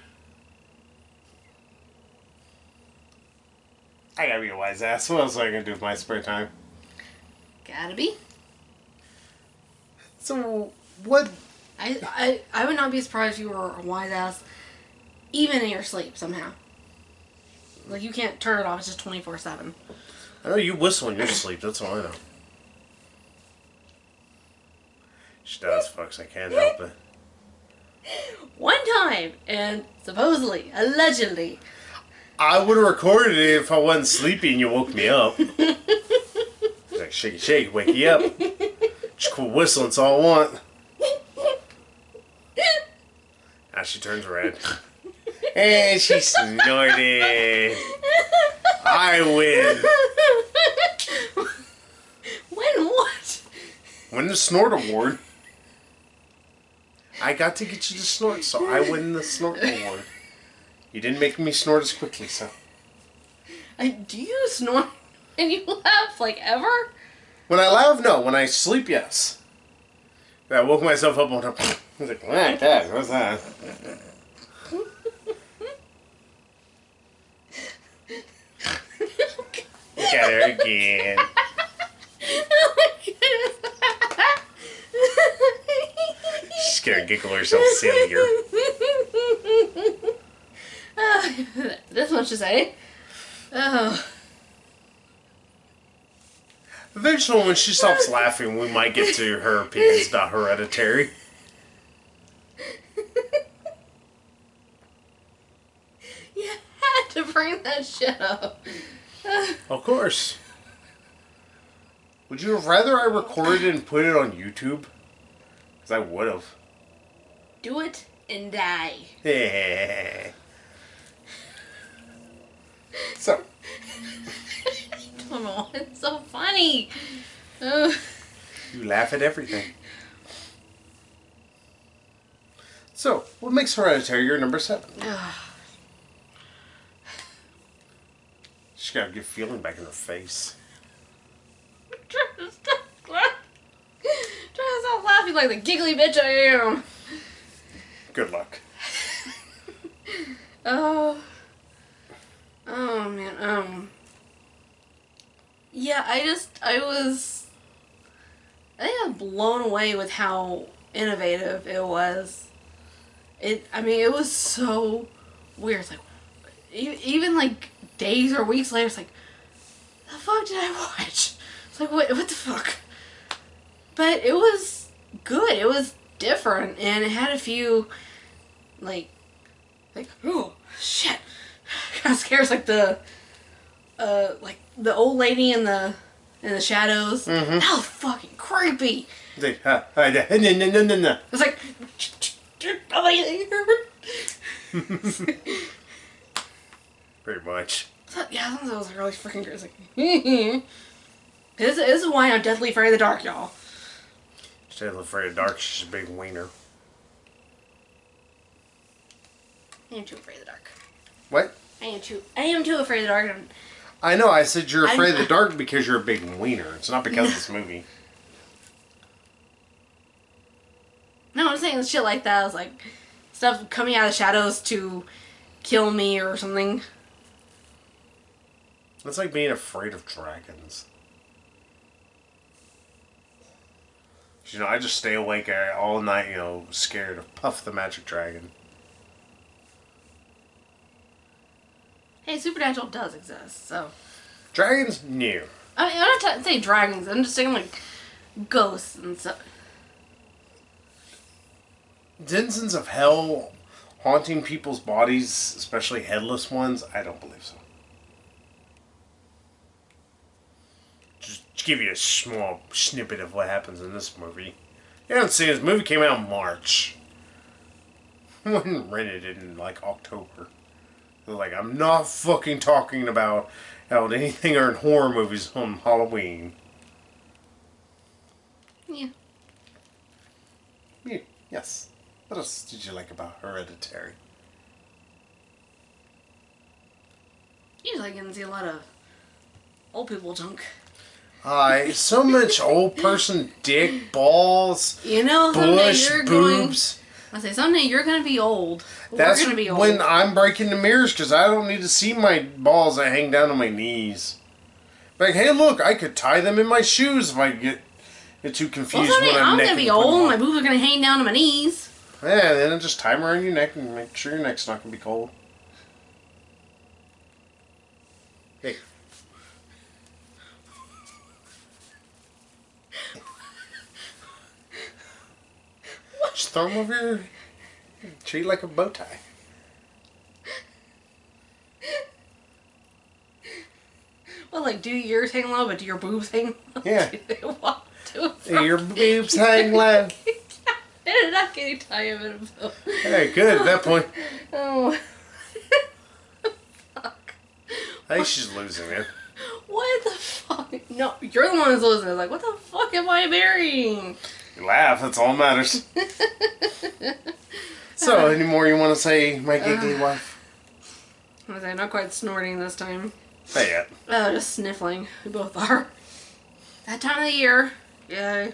I gotta be a wise ass. What else am I gonna do with my spare time? Gotta be. So, what... I would not be surprised if you were a wise ass, even in your sleep, somehow. Like, you can't turn it off, it's just 24/7. I know you whistle in your sleep, that's all I know. She does, folks, I can't help it. One time, and supposedly, allegedly. I would have recorded it if I wasn't sleepy and you woke me up. Like, shake it, shake, wake you up. Just quit whistling, that's all I want. Now she turns red. And she snorted. I win. When what? Win the snort award. I got to get you to snort, so I win the snort award. You didn't make me snort as quickly, so. Do you snort and you laugh like ever? When I laugh, no. When I sleep, yes. I woke myself up one time. I was like, what's that? Look at her again. Oh my goodness. She's gonna giggle herself sillier. This much to say. Oh. Eventually, when she stops laughing, we might get to her opinions about Hereditary. You had to bring that shit up. Of course. Would you have rather I recorded it and put it on YouTube? Because I would have. Do it and die. So. I don't know. It's so funny. Ugh. You laugh at everything. So, what makes Hereditary your number 7? She's got a good feeling back in her face. Trying to stop laughing like the giggly bitch I am. Good luck. Oh man. Yeah, I I think I was blown away with how innovative it was. It was so weird. It's like, even like days or weeks later, it's like, the fuck did I watch? It's like, what the fuck? But it was good. It was different, and it had a few, like, oh shit, kind of scares, like the old lady in the shadows. Mm-hmm. That was fucking creepy. No. It's like, Pretty much. yeah, that was really freaking crazy. This is why I'm deathly afraid of the dark, y'all. She's deathly afraid of the dark. She's a big wiener. I am too afraid of the dark. What? I am too afraid of the dark. I know. I said you're afraid of the dark because you're a big wiener. It's not because of this movie. No, I'm saying shit like that. I was like, stuff coming out of the shadows to kill me or something. It's like being afraid of dragons. You know, I just stay awake all night, you know, scared of Puff the Magic Dragon. Hey, supernatural does exist, so. Dragons? New. I mean, I'm not saying dragons. I'm just saying, like, ghosts and stuff. Denizens of hell haunting people's bodies, especially headless ones? I don't believe so. Just to give you a small snippet of what happens in this movie. You haven't seen this movie came out in March. I went and rented it in like October. Like, I'm not fucking talking about anything or in horror movies on Halloween. Yeah. Yeah. Yes. What else did you like about Hereditary? Usually I can see a lot of old people junk. So much old person dick, balls, you know, someday bush, you're boobs. I say someday you're gonna be old. That's We're gonna be old. when I'm breaking the mirrors because I don't need to see my balls that hang down to my knees. Like, hey, look, I could tie them in my shoes if I get too confused someday when I'm gonna be old. My boobs are gonna hang down to my knees. Yeah, then just tie them around your neck and make sure your neck's not gonna be cold. Hey. Just throw them over your... Treat it like a bow tie. Well, like, do yours hang low, but do your boobs hang low? Yeah. Do your boobs hang low. They're not getting tired of it. Hey, good at that point. Oh. Fuck. I think she's losing it. What the fuck? No, you're the one who's losing it. Like, what the fuck am I burying? You laugh, that's all that matters. So, any more you want to say, my giggly wife? I was not quite snorting this time. Not yet. Just sniffling. We both are. That time of the year. Yeah.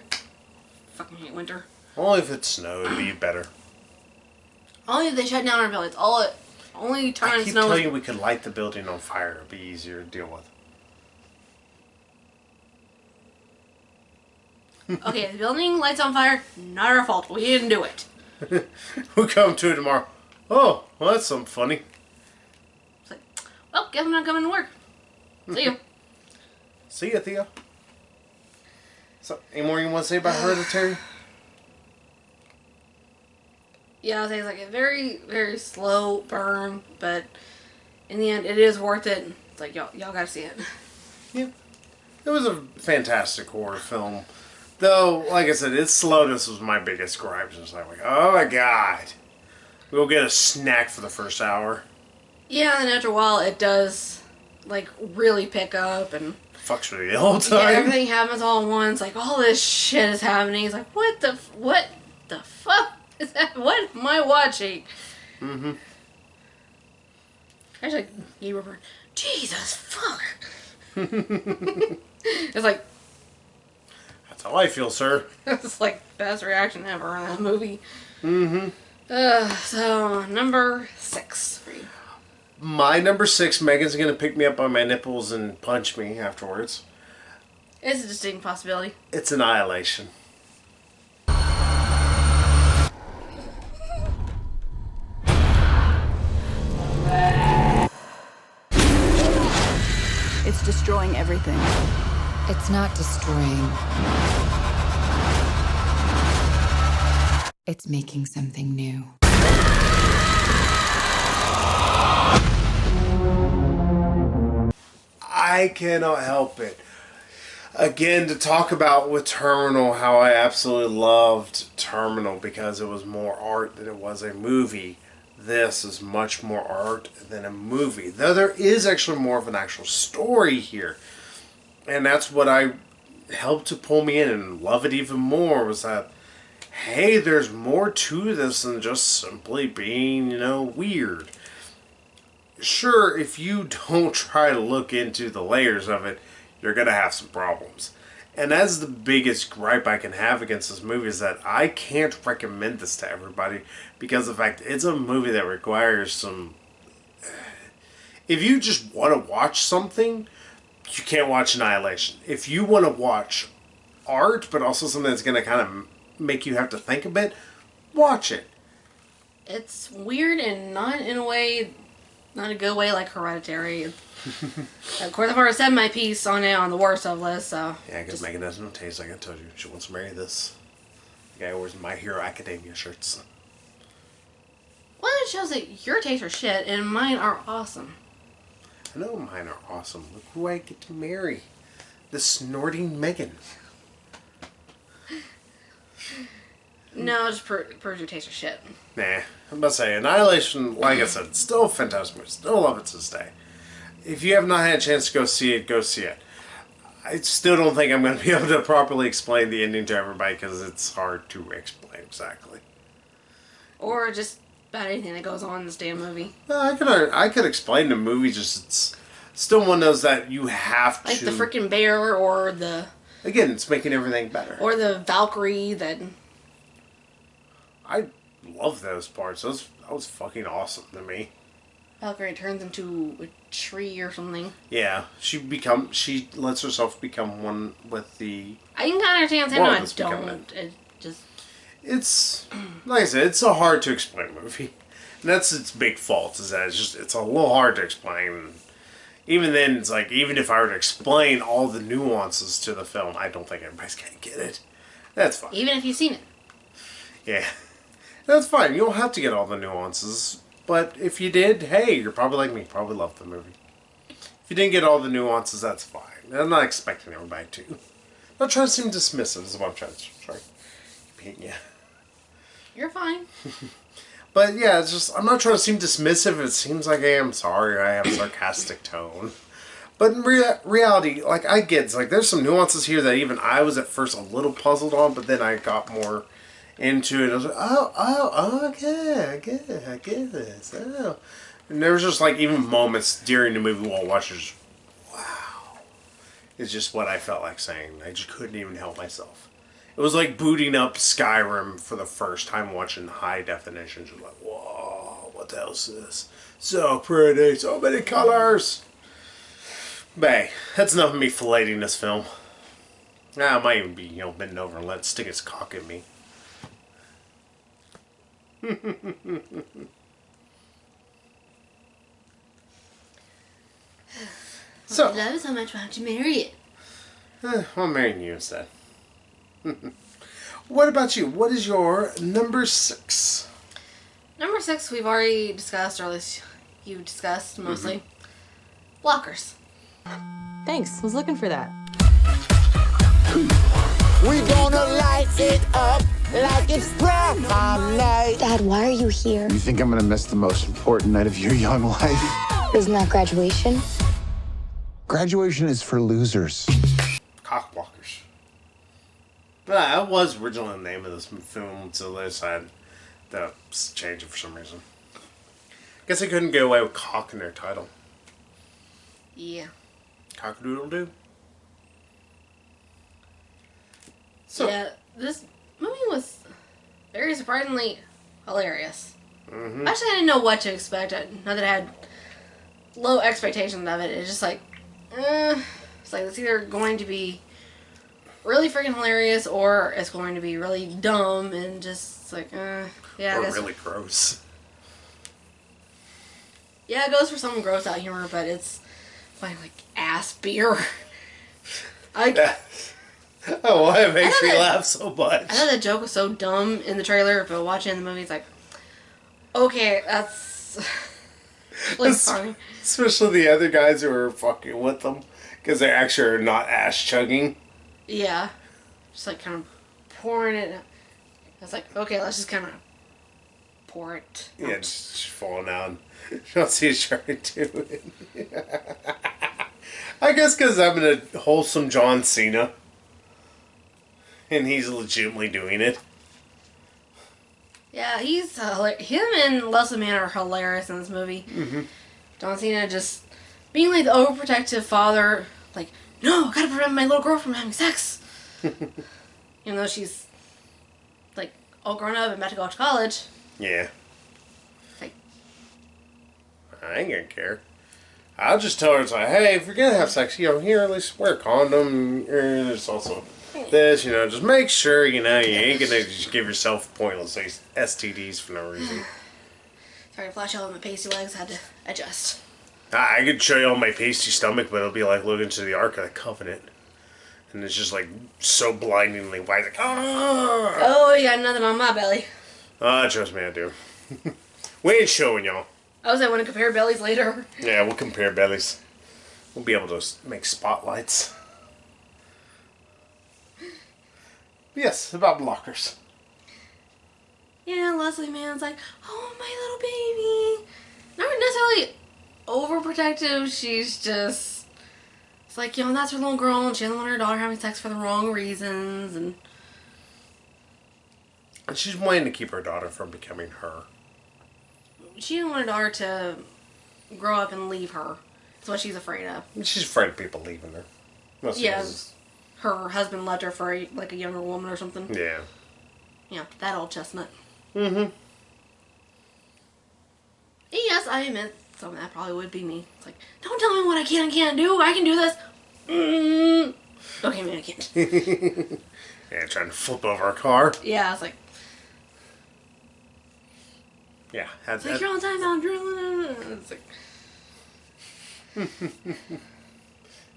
Fucking hate winter. Only if it snowed, it'd be better. Only if they shut down our buildings. Only time I keep snow. telling you we could light the building on fire. It'd be easier to deal with. Okay, if the building lights on fire, not our fault. We didn't do it. We'll come to it tomorrow. Oh, well, that's something funny. It's like, well, guess I'm not coming to work. See you. See ya, Theo. So, any more you want to say about Hereditary? Yeah, I was saying it's like a very, very slow burn, but in the end, it is worth it. It's like, y'all gotta see it. Yeah. It was a fantastic horror film. Though, like I said, its slowness was my biggest gripe. Just like, oh my god. We'll get a snack for the first hour. Yeah, and after a while, it does, like, really pick up and... Fucks with you the whole time. Yeah, everything happens all at once. Like, all this shit is happening. It's like, what the fuck is that? What am I watching? Mm-hmm. Actually, you were Jesus, fuck. It's like... That's how I feel, sir. It's like best reaction ever in that movie. Mm-hmm. So, number 6 for you. My number 6, Megan's going to pick me up by my nipples and punch me afterwards. It's a distinct possibility. It's Annihilation. It's destroying everything. It's not destroying. It's making something new. I cannot help it. Again, to talk about with Terminal, how I absolutely loved Terminal because it was more art than it was a movie. This is much more art than a movie. Though there is actually more of an actual story here. And that's what I helped to pull me in and love it even more, was that, hey, there's more to this than just simply being, weird. Sure, if you don't try to look into the layers of it, you're going to have some problems. And that's the biggest gripe I can have against this movie, is that I can't recommend this to everybody because of the fact it's a movie that requires some... If you just want to watch something, you can't watch Annihilation. If you want to watch art, but also something that's going to kind of make you have to think a bit, watch it. It's weird and not in a way, not a good way like Hereditary. Of course, I've already said my piece on it on the worst of list, so... Yeah, because Megan doesn't know taste, like I told you. She wants to marry this. The guy wears My Hero Academia shirts. Well, it shows that your tastes are shit and mine are awesome. I know mine are awesome. Look who I get to marry. The snorting Megan. No, just proves your taste are shit. Nah, I'm about to say, Annihilation, like I said, still a fantastic movie. Still love it to this day. If you have not had a chance to go see it, go see it. I still don't think I'm going to be able to properly explain the ending to everybody because it's hard to explain exactly. Or just about anything that goes on in this damn movie. I could explain the movie, just it's still one of those that you have like to... Like the freaking bear or the... Again, it's making everything better. Or the Valkyrie that... I love those parts. That was fucking awesome to me. Valkyrie turns into a tree or something. Yeah, she lets herself become one with the... I can kind of understand saying no, I don't. It just... It's, like I said, it's a hard to explain movie. And that's its big fault, is that it's a little hard to explain. Even then, it's like, even if I were to explain all the nuances to the film, I don't think everybody's gonna get it. That's fine. Even if you've seen it. Yeah. That's fine. You don't have to get all the nuances. But if you did, hey, you're probably like me. Probably loved the movie. If you didn't get all the nuances, that's fine. I'm not expecting everybody to. I'm not trying to seem dismissive, is what I'm trying to say. Yeah. You're fine. But yeah, it's just, I'm not trying to seem dismissive. It seems like I am. Sorry, I have a sarcastic tone. But in reality, like, I get, it's like, there's some nuances here that even I was at first a little puzzled on, but then I got more into it. I was like, okay, I get this. Oh. And there was just like even moments during the movie while watching, just, wow. It's just what I felt like saying. I just couldn't even help myself. It was like booting up Skyrim for the first time watching high definition. Just like, whoa, what the hell is this? So pretty, so many colors. But hey, that's enough of me filleting this film. I might even be, bending over and let it stick its cock at me. So, I love it so much, why don't you marry it? I'm marrying you instead. What about you? What is your number 6? Number 6 we've already discussed, or at least you discussed mostly. Blockers. Thanks, was looking for that. We gonna light it up like it's prom night. Dad, why are you here? You think I'm gonna miss the most important night of your young life? Isn't that graduation? Graduation is for losers. Cock blockers. That was originally the name of this film until they decided to change it for some reason. Guess they couldn't get away with cock in their title. Yeah. Cock-a-doodle-doo. So, yeah, this movie was very surprisingly hilarious. Mm-hmm. Actually, I didn't know what to expect. Not that I had low expectations of it. It's just like, it's like it's either going to be really freaking hilarious, or it's going to be really dumb and just like, yeah. Or really gross. Yeah, it goes for some gross out humor, but it's like ass beer. Oh, why it makes me laugh so much. I thought that joke was so dumb in the trailer, but watching the movie, it's like, okay, that's like funny. Especially the other guys who are fucking with them, because they actually are not ass chugging. Yeah, just like kind of pouring it. I was like, okay, let's just kind of pour it. Yeah, just falling down. You don't see it trying to do it. I guess because I'm in a wholesome John Cena. And he's legitimately doing it. Yeah, he's him and Leslie Mann are hilarious in this movie. Mm-hmm. John Cena just being like the overprotective father, like, no, I gotta prevent my little girl from having sex. Even though she's like all grown up and about to go to college. Yeah. Like, I ain't gonna care. I'll just tell her, it's like, hey, if you're gonna have sex, here, at least wear a condom. There's also this, just make sure, you ain't gonna just give yourself pointless STDs for no reason. Sorry, flash all of my pasty legs, had to adjust. I could show you all my pasty stomach, but it'll be like looking to the Ark of the Covenant. And it's just like so blindingly white. Like, oh, you got nothing on my belly. Trust me, I do. We ain't showing y'all. I was like, want to compare bellies later. Yeah, we'll compare bellies. We'll be able to make spotlights. Yes, about blockers. Yeah, Leslie Mann's like, oh, my little baby. Not necessarily overprotective. She's just, it's like, that's her little girl, and she doesn't want her daughter having sex for the wrong reasons, and she's wanting to keep her daughter from becoming her. She didn't want her daughter to grow up and leave her. That's what she's afraid of. She's afraid of people leaving her. Her husband left her for a younger woman or something. Yeah. Yeah, that old chestnut. Mm-hmm. Yes, I admit some of that probably would be me. It's like, don't tell me what I can and can't do. I can do this. Okay, maybe I can't. Yeah, trying to flip over a car. Yeah, it's like. Yeah. It's like, you're on time now, drilling. It's like.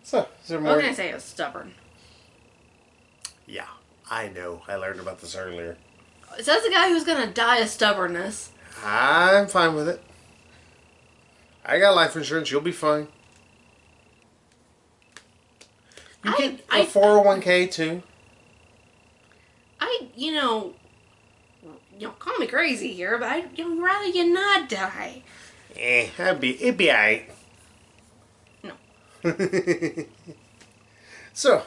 So, is there more? What can I say? It's stubborn. Yeah, I know. I learned about this earlier. It says the guy who's gonna die of stubbornness. I'm fine with it. I got life insurance. You'll be fine. You get a 401k too. Call me crazy here, but I'd rather you not die. It'd be alright. No. So,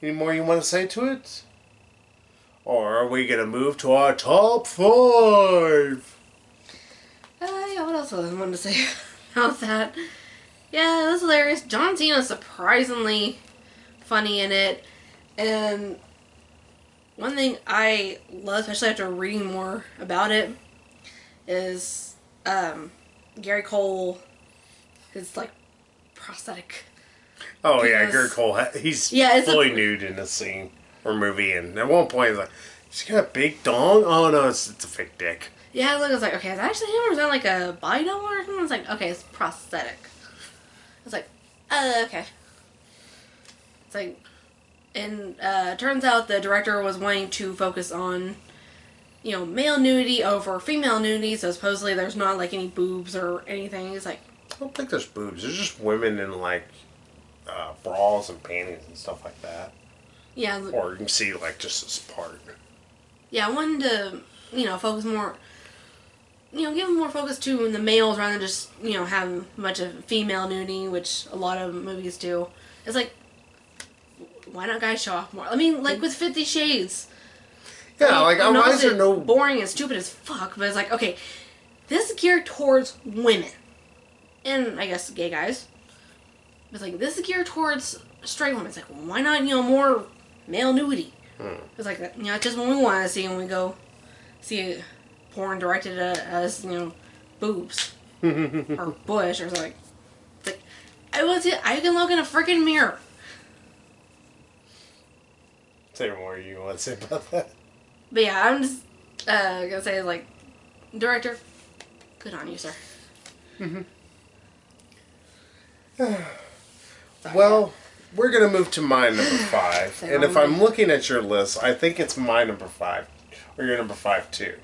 any more you want to say to it? Or are we going to move to our top 5? Yeah, what else was I wanted to say about that? Yeah, it was hilarious. John Cena's surprisingly funny in it. And one thing I love, especially after reading more about it, is Gary Cole, his prosthetic. Oh yeah, Gary Cole. He's fully nude in this scene or movie, and at one point he's like, "He's got a big dong." Oh no, it's a fake dick. Yeah, I was like, okay, is that actually him or is that like a body double or something? It's like, okay, it's prosthetic. It's like, okay. It's like, and turns out the director was wanting to focus on, male nudity over female nudity, so supposedly there's not any boobs or anything. It's like, I don't think there's boobs. There's just women in bras and panties and stuff like that. Yeah. Or you can see just this part. Yeah, I wanted to, focus more, give more focus to the males rather than just, having much of female nudity, which a lot of movies do. It's like, why not guys show off more? I mean, with 50 Shades. Yeah, why is there no... boring and stupid as fuck, but it's like, okay, this is geared towards women. And I guess gay guys. It's like, this is geared towards straight women. It's like, why not, more male nudity? It's like, that's just what we want to see when we go see porn directed at us, boobs. Or bush or something. It's like, I can look in a freaking mirror. Say more you want to say about that. But yeah, I'm just gonna say, like, director, good on you, sir. Mm-hmm. Well, we're going to move to my number 5. And if I'm looking at your list, I think it's my number 5. Or your number 5, too.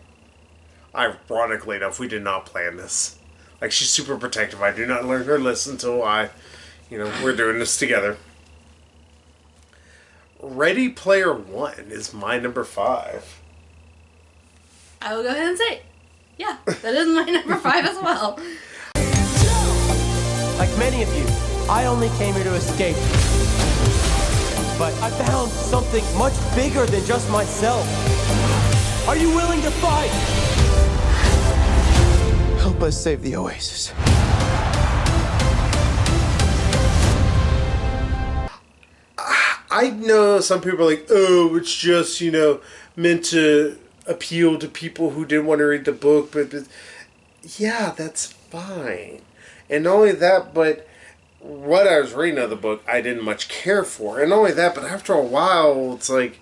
Ironically enough, we did not plan this. Like, she's super protective. I do not learn her list until we're doing this together. Ready Player One is my number 5. I will go ahead and say, yeah, that is my number 5 as well. Like many of you, I only came here to escape. But I found something much bigger than just myself. Are you willing to fight? Help us save the Oasis. I know some people are like, oh, it's just, meant to appeal to people who didn't want to read the book. But yeah, that's fine. And not only that, but what I was reading of the book, I didn't much care for. And not only that, but after a while, it's like,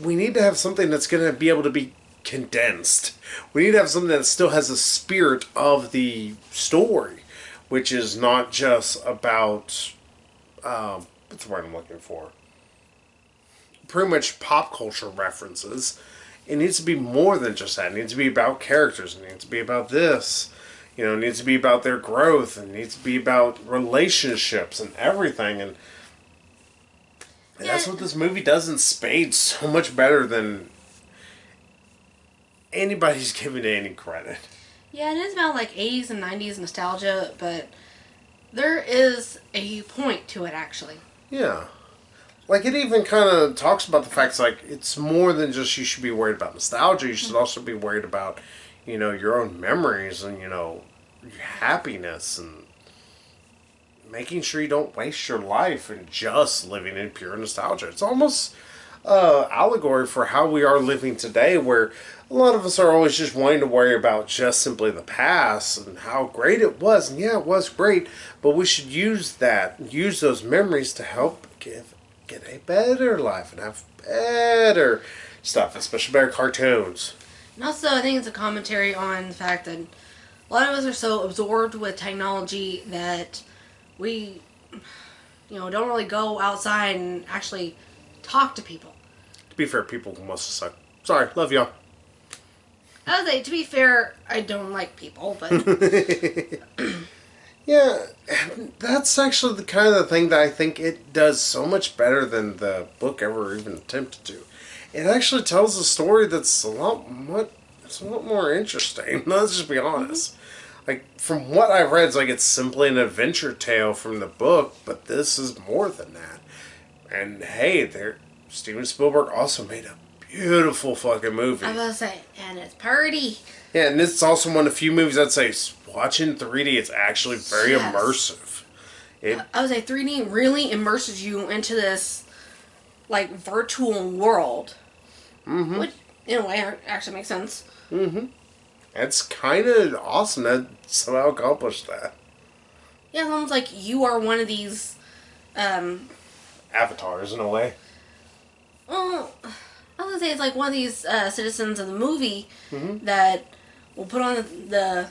we need to have something that's going to be able to be condensed. We need to have something that still has the spirit of the story, which is not just about, what's the word I'm looking for? Pretty much pop culture references. It needs to be more than just that. It needs to be about characters. It needs to be about this. It needs to be about their growth. It needs to be about relationships and everything. And that's what this movie does in spades so much better than anybody's giving it any credit. Yeah, it is about like 80s and 90s nostalgia, but there is a point to it, actually. Yeah. Like, it even kind of talks about the fact, like, it's more than just you should be worried about nostalgia. You should also be worried about, your own memories and, your happiness and making sure you don't waste your life and just living in pure nostalgia. It's almost allegory for how we are living today, where a lot of us are always just wanting to worry about just simply the past and how great it was. And yeah, it was great, but we should use those memories to help get a better life and have better stuff, especially better cartoons. And also, I think it's a commentary on the fact that a lot of us are so absorbed with technology that we, don't really go outside and actually talk to people. To be fair, people must suck. Sorry, love y'all. I would say, to be fair, I don't like people, but... Yeah, that's actually the kind of the thing that I think it does so much better than the book ever even attempted to. It actually tells a story that's a lot more interesting. Let's just be honest. Like, from what I've read, it's simply an adventure tale from the book, but this is more than that. And hey, Steven Spielberg also made a beautiful fucking movie. I was going to say, and it's pretty. Yeah, and it's also one of the few movies I'd say, watching 3D, it's actually very immersive. I would say 3D really immerses you into this, like, virtual world. Mm-hmm. Which, in a way, actually makes sense. Mm-hmm. It's kind of awesome that somehow accomplished that. Yeah, it's almost like you are one of these... avatars, in a way. Well, I was going to say it's like one of these citizens of the movie that will put on the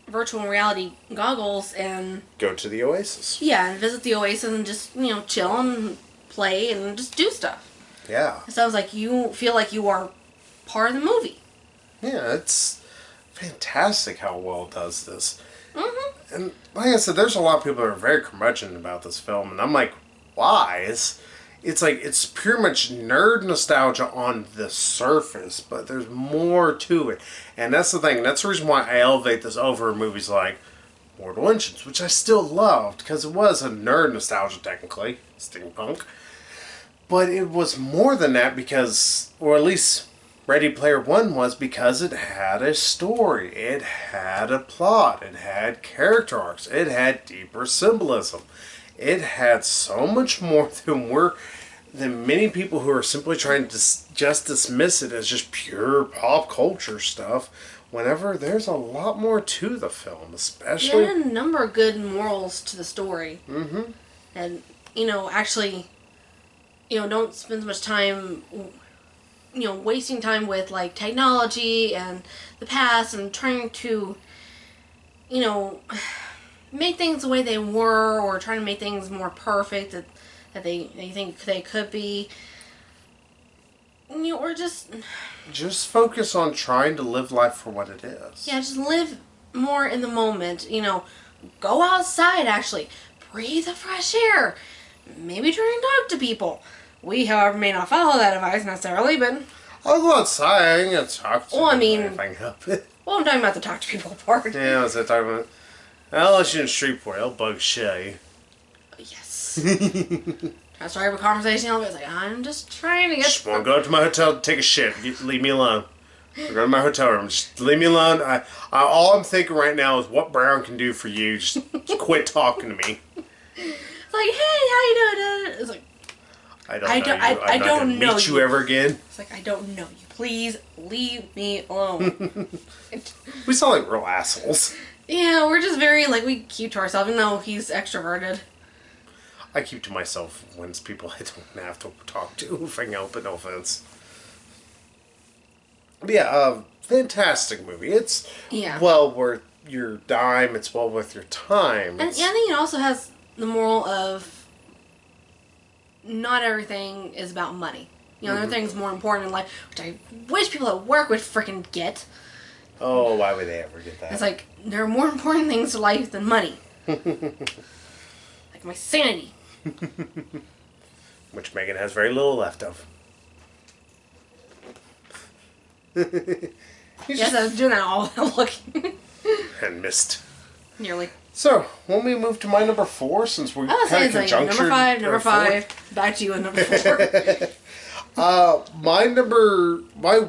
virtual reality goggles and... go to the Oasis. Yeah, and visit the Oasis and just, chill and play and just do stuff. Yeah. It sounds like you feel like you are part of the movie. Yeah, it's fantastic how well it does this. Mm-hmm. And like I said, there's a lot of people that are very curmudgeon about this film, and I'm like, why? It's like, it's pure much nerd nostalgia on the surface, but there's more to it. And that's the thing. That's the reason why I elevate this over movies like Mortal Engines, which I still loved, because it was a nerd nostalgia, technically. Steampunk. But it was more than that because, or at least Ready Player One was, because it had a story. It had a plot. It had character arcs. It had deeper symbolism. It had so much more than many people who are simply trying to just dismiss it as just pure pop culture stuff, whenever there's a lot more to the film, especially... Yeah, a number of good morals to the story. Mm-hmm. And, actually don't spend so much time, wasting time with, like, technology and the past and trying to, make things the way they were, or trying to make things more perfect that they think they could be. Or just focus on trying to live life for what it is. Yeah, just live more in the moment. Go outside, actually. Breathe the fresh air. Maybe try and talk to people. We, however, may not follow that advice necessarily, but... I'll go outside. I ain't gonna talk to them if I can help it. Well, I'm talking about the talk to people part. Yeah, what's that talking about? I'll let you in Streetport. I'll bug shit. Yes. I started a conversation. I was like, I'm just trying to get... Just want to go to my hotel to take a shit. Leave me alone. Go to my hotel room. Just leave me alone. All I'm thinking right now is what Brown can do for you. Just quit talking to me. It's like, hey, how you doing? It's like, I don't know meet you ever again. It's like, I don't know you. Please leave me alone. We sound like real assholes. Yeah, we're just very, like, we keep to ourselves. No, he's extroverted. I keep to myself when it's people I don't have to talk to if I can help it, no offense. But yeah, fantastic movie. It's well worth your dime. It's well worth your time. And yeah, I think it also has the moral of not everything is about money. There are things more important in life, which I wish people at work would freaking get. Oh, why would they ever get that? It's like, there are more important things to life than money. Like my sanity. Which Megan has very little left of. Yes, I was doing that all without looking. And missed. Nearly. So, when we move to my number 4, since we're kind of conjunctured. Number five. Back to you at number 4. My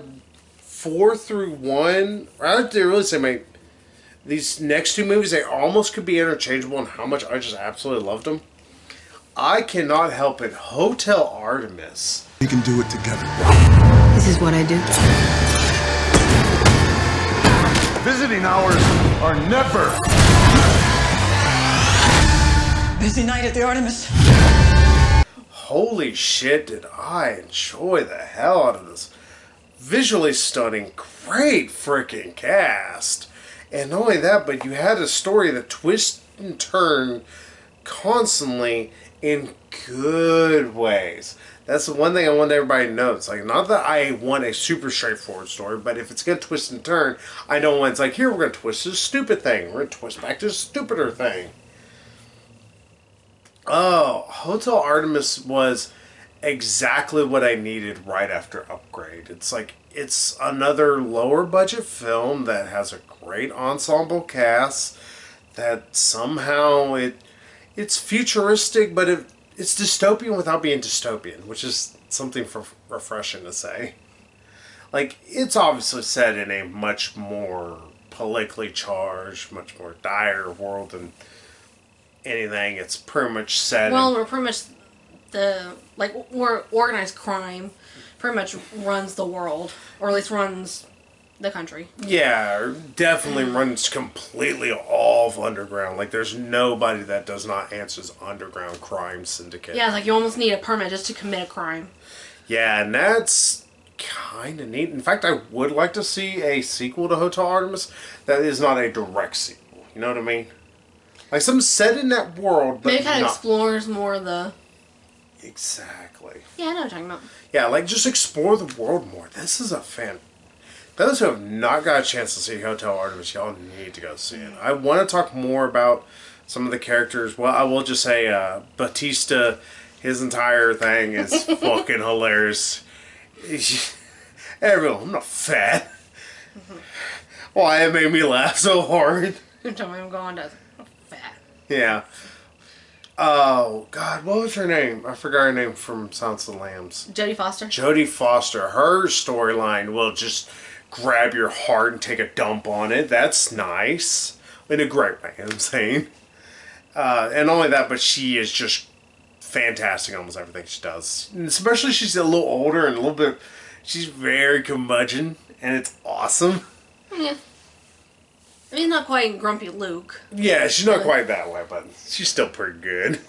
4 through 1, I have to really say these next two movies, they almost could be interchangeable in how much I just absolutely loved them. I cannot help it. Hotel Artemis. We can do it together. This is what I do. Visiting hours are never. Busy night at the Artemis. Holy shit, did I enjoy the hell out of this. Visually stunning, great freaking cast. And not only that, but you had a story that twists and turn constantly in good ways. That's the one thing I want everybody to know. It's like, not that I want a super straightforward story, but if it's going to twist and turn, I don't want it's like, here, we're going to twist this stupid thing. We're going to twist back to this stupider thing. Oh, Hotel Artemis was exactly what I needed right after Upgrade. It's like, it's another lower budget film that has a great ensemble cast, that somehow it's futuristic, but it's dystopian without being dystopian, which is something refreshing to say. Like, it's obviously set in a much more politically charged, much more dire world than anything. It's pretty much set we're pretty much organized crime pretty much runs the world, or at least runs the country. Yeah, definitely runs completely off underground. Like, there's nobody that does not answer as underground crime syndicate. Yeah, it's like you almost need a permit just to commit a crime. Yeah, and that's kind of neat. In fact, I would like to see a sequel to Hotel Artemis that is not a direct sequel. You know what I mean? Like, something set in that world, but maybe kind of explores more the... Exactly. Yeah, I know what you're talking about. Yeah, like, just explore the world more. This is a fan... Those who have not got a chance to see Hotel Artemis, y'all need to go see it. I want to talk more about some of the characters. Well, I will just say, Batista, his entire thing is fucking hilarious. Everyone, I'm not fat. Why, it made me laugh so hard. You're telling me I'm going to fat. Yeah. Oh, God, what was her name? I forgot her name from Silence of the Lambs. Jodie Foster. Jodie Foster. Her storyline will just grab your heart and take a dump on it. That's nice. In a great way, I'm saying. And not only that, but she is just fantastic in almost everything she does. And especially she's a little older and a little bit... She's very curmudgeon, and it's awesome. Yeah. I mean, not quite Grumpy Luke. Yeah, she's not quite that way, but she's still pretty good.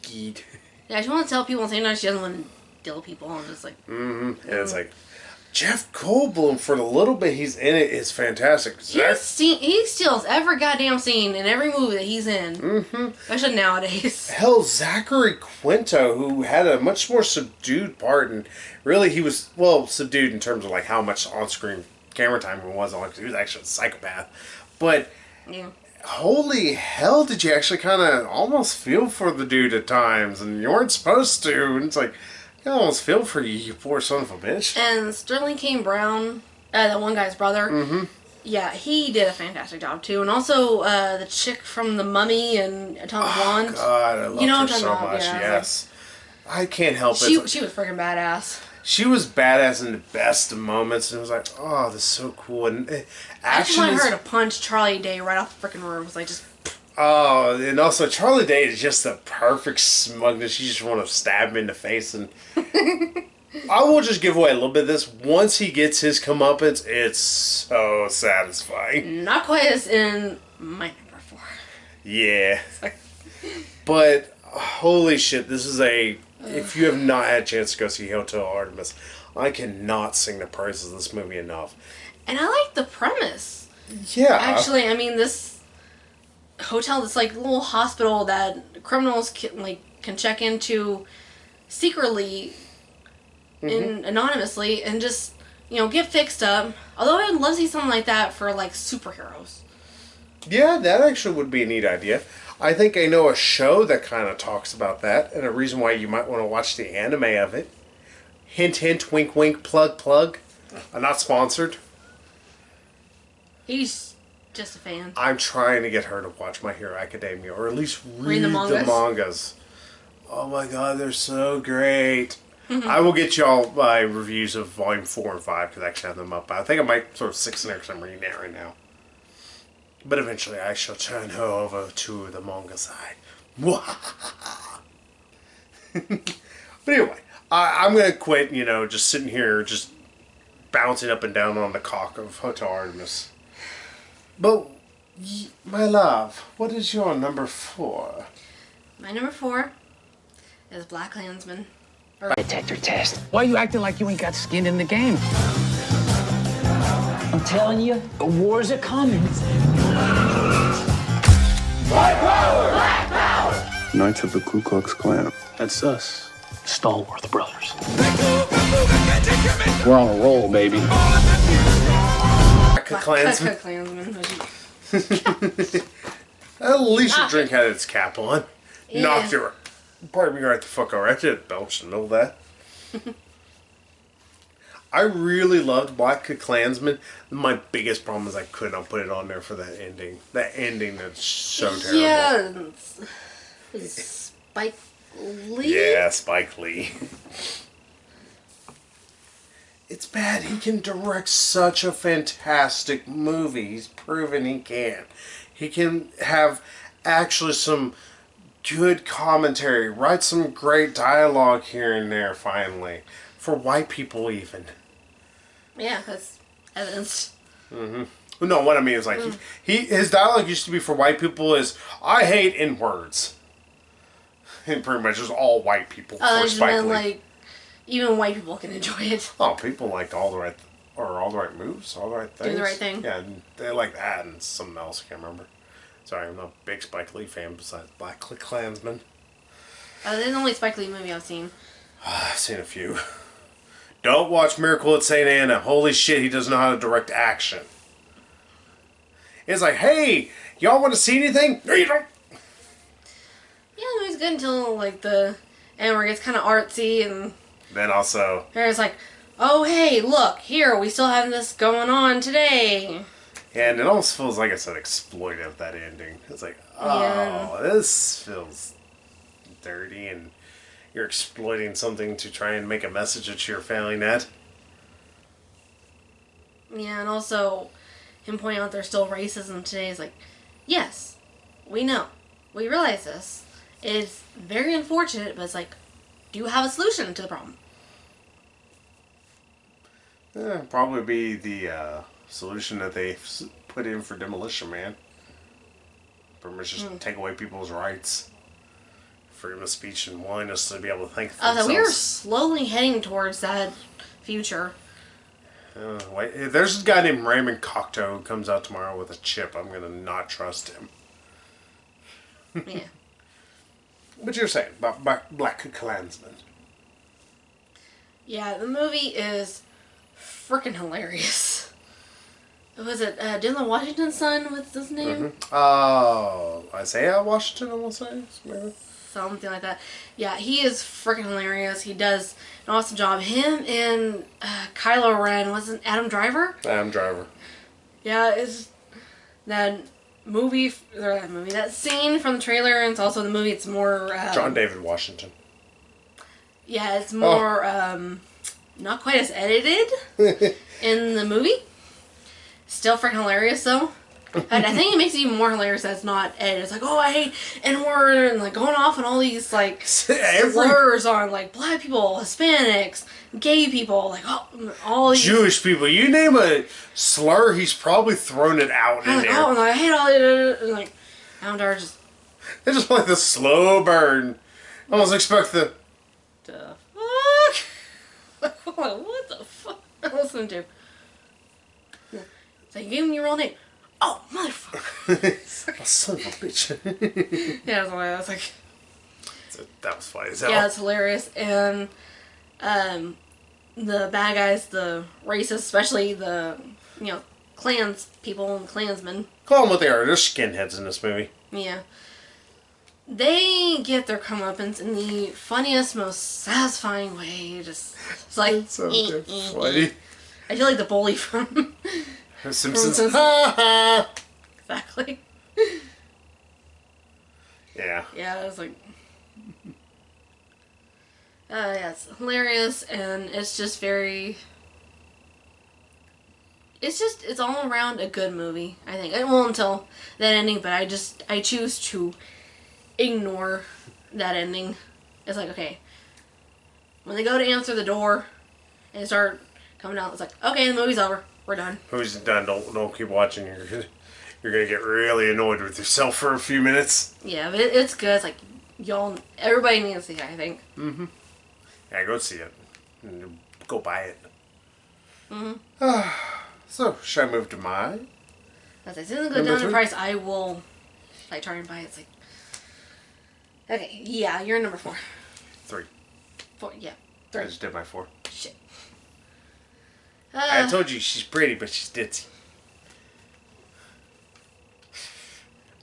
Geet. Yeah, she wants to tell people, and same time she doesn't want to deal with people. And just like, And it's like Jeff Goldblum for the little bit he's in it is fantastic. he steals every goddamn scene in every movie that he's in, especially nowadays. Hell, Zachary Quinto, who had a much more subdued part, and really he was subdued in terms of like how much on-screen camera time he was on, because he was actually a psychopath. But holy hell, did you actually kind of almost feel for the dude at times, and you weren't supposed to, and it's like, I almost feel for you, you poor son of a bitch. And Sterling K. Brown, that one guy's brother, yeah, he did a fantastic job too. And also the chick from The Mummy and Atomic Blonde. God, I love her so much, yes. I can't help it. She was freaking badass. She was badass in the best of moments, and it was like, oh, this is so cool. And I just wanted her to punch Charlie Day right off the freaking room. It was like just... Oh, and also Charlie Day is just the perfect smugness. You just want to stab him in the face. And I will just give away a little bit of this. Once he gets his comeuppance, it's so satisfying. Not quite as in my number 4. Yeah. But holy shit, this is if you have not had a chance to go see Hotel Artemis, I cannot sing the praises of this movie enough. And I like the premise. Yeah. Actually, I mean, this hotel, this like little hospital that criminals can check into secretly and anonymously and just get fixed up. Although I would love to see something like that for like superheroes. Yeah, that actually would be a neat idea. I think I know a show that kind of talks about that, and a reason why you might want to watch the anime of it. Hint, hint, wink, wink, plug, plug. I'm not sponsored. He's just a fan. I'm trying to get her to watch My Hero Academia, or at least read the mangas. Oh my god, they're so great. I will get y'all my reviews of Volume 4 and 5, because I actually have them up. I think I might throw 6 in there, because I'm reading that right now. But eventually I shall turn her over to the manga side. But anyway, I'm going to quit, just sitting here, just bouncing up and down on the cock of Hotel Artemis. But, my love, what is your number 4? My number 4 is Black Klansman. Detector test. Why are you acting like you ain't got skin in the game? I'm telling you, the wars are coming. White power! Black power! Knights of the Ku Klux Klan. That's us, Stallworth Brothers. We're on a roll, baby. Klansman. Klansman. At least your drink had its cap on. Yeah. Knocked your... Pardon me right the fuck alright. I did belch in the middle of that. I really loved Black Klansman. My biggest problem is I could not put it on there for that ending. That ending that's so terrible. Yeah. Spike Lee? Yeah, Spike Lee. It's bad. He can direct such a fantastic movie. He's proven he can. He can have actually some good commentary. Write some great dialogue here and there, finally. For white people, even. Yeah, that's evidence. No, what I mean is like his dialogue used to be for white people is I hate in words, and pretty much just all white people. For Spike Lee. Like even white people can enjoy it. Oh, people liked all the right moves, all the right things. Do the right thing. Yeah, they like that and something else I can't remember. Sorry, I'm not a big Spike Lee fan besides Black Klansman. There's the only Spike Lee movie I've seen. I've seen a few. Don't watch Miracle at St. Anna. Holy shit, he doesn't know how to direct action. It's like, hey, y'all want to see anything? No, you don't. Yeah, it was good until like the end where it gets kind of artsy and. Then also. It's like, oh hey, look here, we still have this going on today. Yeah, and it almost feels like I said exploitive, that ending. It's like, oh, this feels dirty and you're exploiting something to try and make a message that you're failing at. Yeah, and also him pointing out there's still racism today is like, yes, we know. We realize this. It's very unfortunate, but it's like, do you have a solution to the problem? Probably be the solution that they put in for Demolition Man. Pretty much just take away people's rights. freedom of speech and willingness to be able to think for So themselves. we are slowly heading towards that future. Wait, there's a guy named Raymond Cocteau who comes out tomorrow with a chip. I'm gonna not trust him. Yeah. What you're saying about Black Klansman? Yeah, the movie is freaking hilarious. Was it Denzel Washington's son? What's his name? Isaiah Washington, I want to say. Maybe. Something like that. Yeah, he is freaking hilarious. He does an awesome job. Him and Kylo Ren, wasn't Adam Driver? Adam Driver. Yeah, it's that that scene from the trailer, and it's also in the movie. It's more John David Washington. Yeah, it's more not quite as edited in the movie. Still freaking hilarious though. And I think it makes it even more hilarious that it's not edited. It's like, oh, I hate N-word, and like going off on all these like slurs on like black people, Hispanics, gay people, like all these Jewish people. You name a slur, he's probably thrown it out in like, there. oh, and I hate all it. And like, Adam Driver just. They just like the slow burn. Almost expect the fuck. What the fuck? I'm listening to. So you gave him your real name. Oh, motherfucker. Oh, son of a bitch. Yeah, I was like... That was funny as hell. Yeah, it's hilarious. And the bad guys, the racists, especially the, clans people and clansmen. Call them what they are. They're skinheads in this movie. Yeah. They get their comeuppance in the funniest, most satisfying way. Just, it's like... It's so funny. I feel like the bully from... Simpsons. Exactly. Yeah. Yeah, it was like... yeah, it's hilarious, and it's just very... It's all around a good movie, I think. Well, until that ending, but I choose to ignore that ending. It's like, okay, when they go to answer the door, and they start coming out, it's like, okay, the movie's over. We're done. Movie's done. Don't keep watching. You're gonna get really annoyed with yourself for a few minutes. Yeah, but it's good. It's like everybody needs to see it, I think. Mm-hmm. Yeah, go see it. Go buy it. Mm-hmm. So, should I move to mine? As I soon as it goes down in price, I will try and buy it. It's like, okay, yeah, you're number 4. 3. 4, yeah, 3. I just did my 4. Shit. I told you she's pretty, but she's ditzy.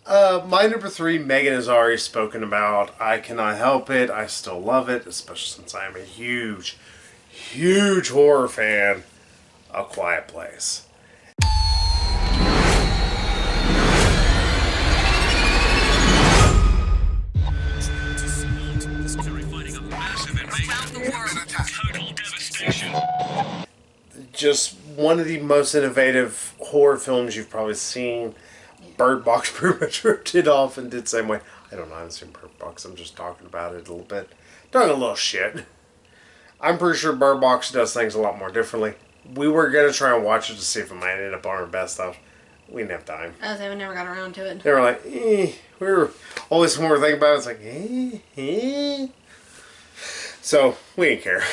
My number 3, Megan has already spoken about. I cannot help it. I still love it, especially since I am a huge, huge horror fan. A Quiet Place. Just one of the most innovative horror films you've probably seen. Bird Box pretty much ripped it off and did the same way. I haven't seen Bird Box. I'm just talking about it a little bit. Talking a little shit. I'm pretty sure Bird Box does things a lot more differently. We were going to try and watch it to see if it might end up on our best stuff. We didn't have time. We never got around to it. They were like, eh. We were always when we were thinking about it, it's like, eh. So, we didn't care.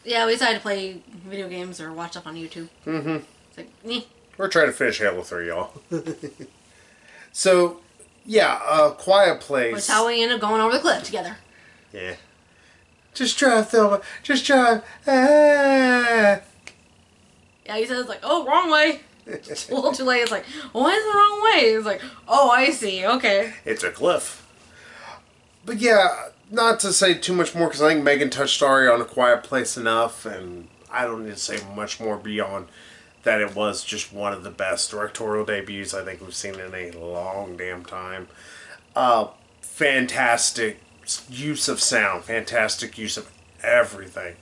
Yeah, we decided to play video games or watch stuff on YouTube. Mm-hmm. It's like, eh. We're trying to finish Halo 3, y'all. So, yeah, Quiet Place. That's how we ended up going over the cliff together. Yeah. Just drive, Thelma. Just drive. Ah. Yeah, he says, like, oh, wrong way. It's a little too late. It's like, why is it the wrong way? It's like, oh, I see. Okay. It's a cliff. But yeah, not to say too much more, because I think Megan touched already on A Quiet Place enough, and I don't need to say much more beyond that. It was just one of the best directorial debuts I think we've seen in a long damn time. Fantastic use of sound, fantastic use of everything.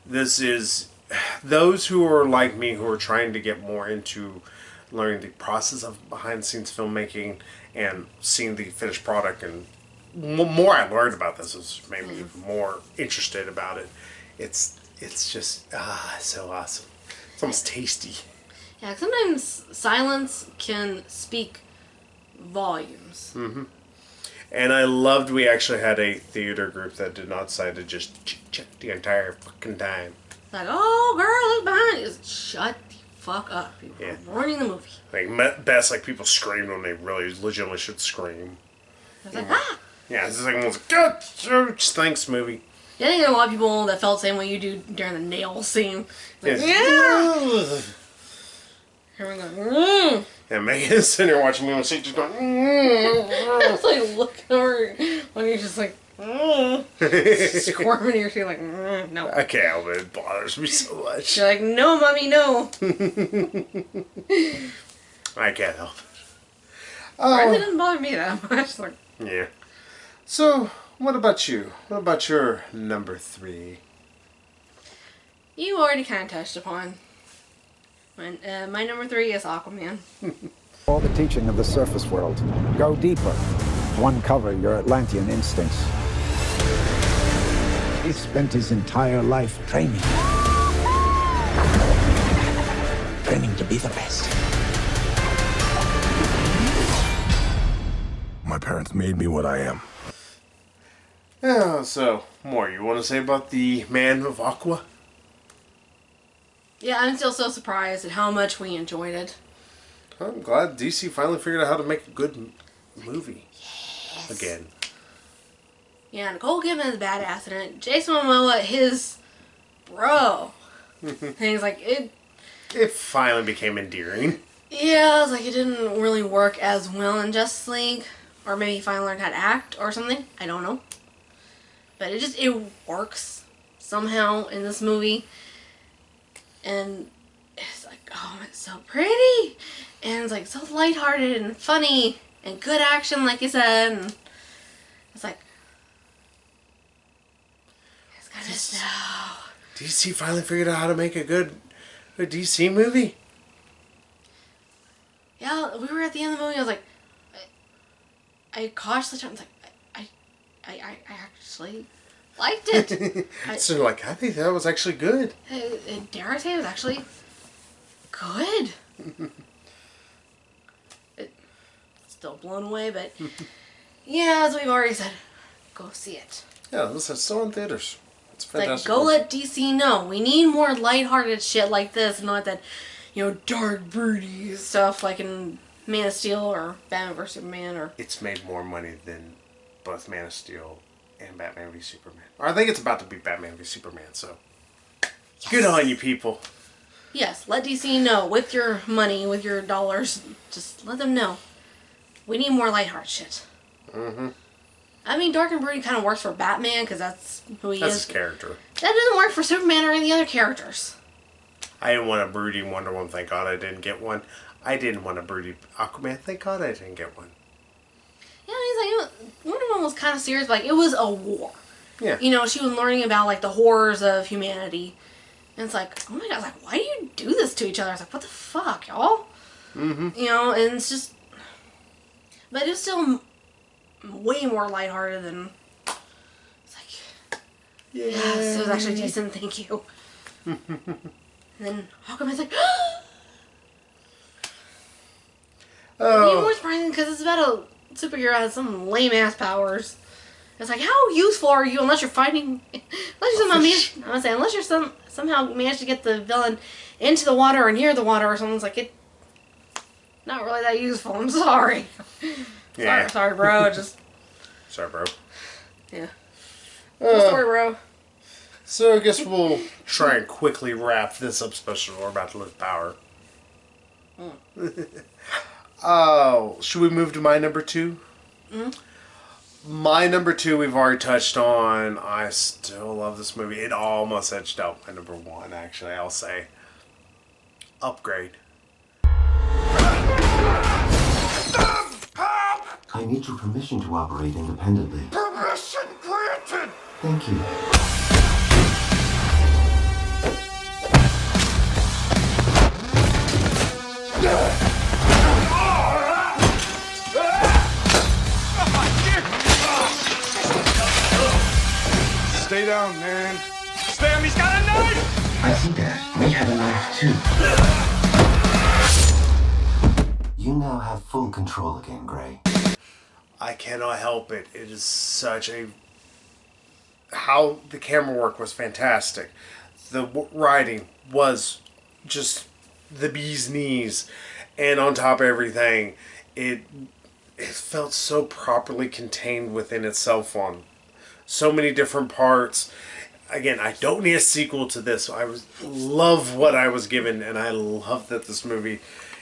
This is those who are like me, who are trying to get more into learning the process of behind the scenes filmmaking and seeing the finished product, and more I learned about this, has made me even more interested about it. It's just so awesome. It's almost tasty. Yeah, sometimes silence can speak volumes. Mm-hmm. And I loved we actually had a theater group that did not decide to just chit-chat the entire fucking time. Like, oh, girl, look behind you. Just shut the fuck up. People are ruining the movie. Like, best, like, people screamed when they really legitimately should scream. I was like, ah! Yeah, it's like, God, thanks, movie. Yeah, I think there are a lot of people that felt the same way you do during the nail scene. Like, yeah! Everyone going, Yeah, Megan's sitting there watching me on the seat just going, It's like looking over when you're just like, squirming in your seat like, no. I can't help it. It bothers me so much. You're like, no, mommy, no. I can't help it. Really doesn't bother me that much. Like, yeah. So, what about you? What about your number 3? You already kind of touched upon. My number 3 is Aquaman. All the teaching of the surface world. Go deeper. Uncover your Atlantean instincts. He spent his entire life training. Training to be the best. My parents made me what I am. Yeah, so, more you want to say about the Man of Aqua? Yeah, I'm still so surprised at how much we enjoyed it. I'm glad DC finally figured out how to make a good movie. Yes. Again. Yeah, Nicole Kidman is badass in it. Jason Momoa, his bro. Things like it. It finally became endearing. Yeah, I was like, it didn't really work as well in Justice League. Or maybe he finally learned how to act or something. I don't know. But it works somehow in this movie. And it's like, oh, it's so pretty. And it's like so lighthearted and funny and good action, like you said. And it's like, it's kind of snow. DC finally figured out how to make a good DC movie. Yeah, we were at the end of the movie. I was like, I cautiously turned. I was like, I actually liked it. So like, I think that was actually good. Dare I say it was actually good. Still blown away, but yeah, as we've already said, go see it. Yeah, listen, it's still in theaters. It's fantastic. Like, go let DC know. We need more lighthearted shit like this, not that, dark, broody stuff like in Man of Steel or Batman vs Superman. Or it's made more money than both Man of Steel and Batman v Superman. Or I think it's about to be Batman v Superman, so yes. Good on you, people. Yes, let DC know with your money, with your dollars. Just let them know. We need more lighthearted shit. Mm-hmm. I mean, dark and broody kind of works for Batman because that's who he is. That's his character. That doesn't work for Superman or any other characters. I didn't want a broody Wonder Woman. Thank God I didn't get one. I didn't want a broody Aquaman. Thank God I didn't get one. Yeah, he's like, Wonder Woman was kind of serious, but like, it was a war. Yeah. She was learning about like the horrors of humanity. And it's like, oh my God, like, why do you do this to each other? I was like, what the fuck, y'all? Mm-hmm. And it's just, but it's still way more lighthearted than, it's like, yes, it was actually decent, thank you. And then Aquaman's like, even more surprising because it's about a superhero that has some lame ass powers. It's like, how useful are you unless you're fighting? Unless you're somehow managed to get the villain into the water or near the water or something. It's like, it not really that useful. I'm sorry. Yeah. Sorry, bro. Sorry, bro. Yeah. Sorry, bro. So I guess we'll try and quickly wrap this up, especially we're about to lose power. Should we move to my number 2? Mm-hmm. My number 2 we've already touched on. I still love this movie. It almost edged out my number 1, actually, I'll say. Upgrade. I need your permission to operate independently. Permission granted! Thank you. Stay down, man. Spam, he's got a knife! I see that. We have a knife, too. You now have full control again, Gray. I cannot help it. It is such a... How the camera work was fantastic. The writing was just the bee's knees. And on top of everything, it felt so properly contained within itself on so many different parts. Again, I don't need a sequel to this. Love what I was given, and I love that this movie,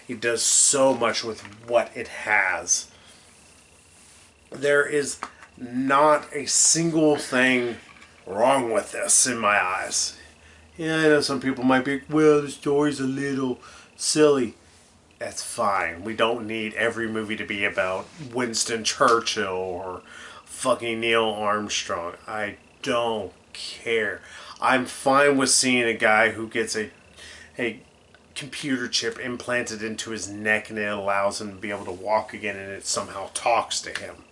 it does so much with what it has. There is not a single thing wrong with this in my eyes. Yeah, I know some people might be, well, the story's a little silly. That's fine. We don't need every movie to be about Winston Churchill or fucking Neil Armstrong. I don't care. I'm fine with seeing a guy who gets a computer chip implanted into his neck and it allows him to be able to walk again and it somehow talks to him.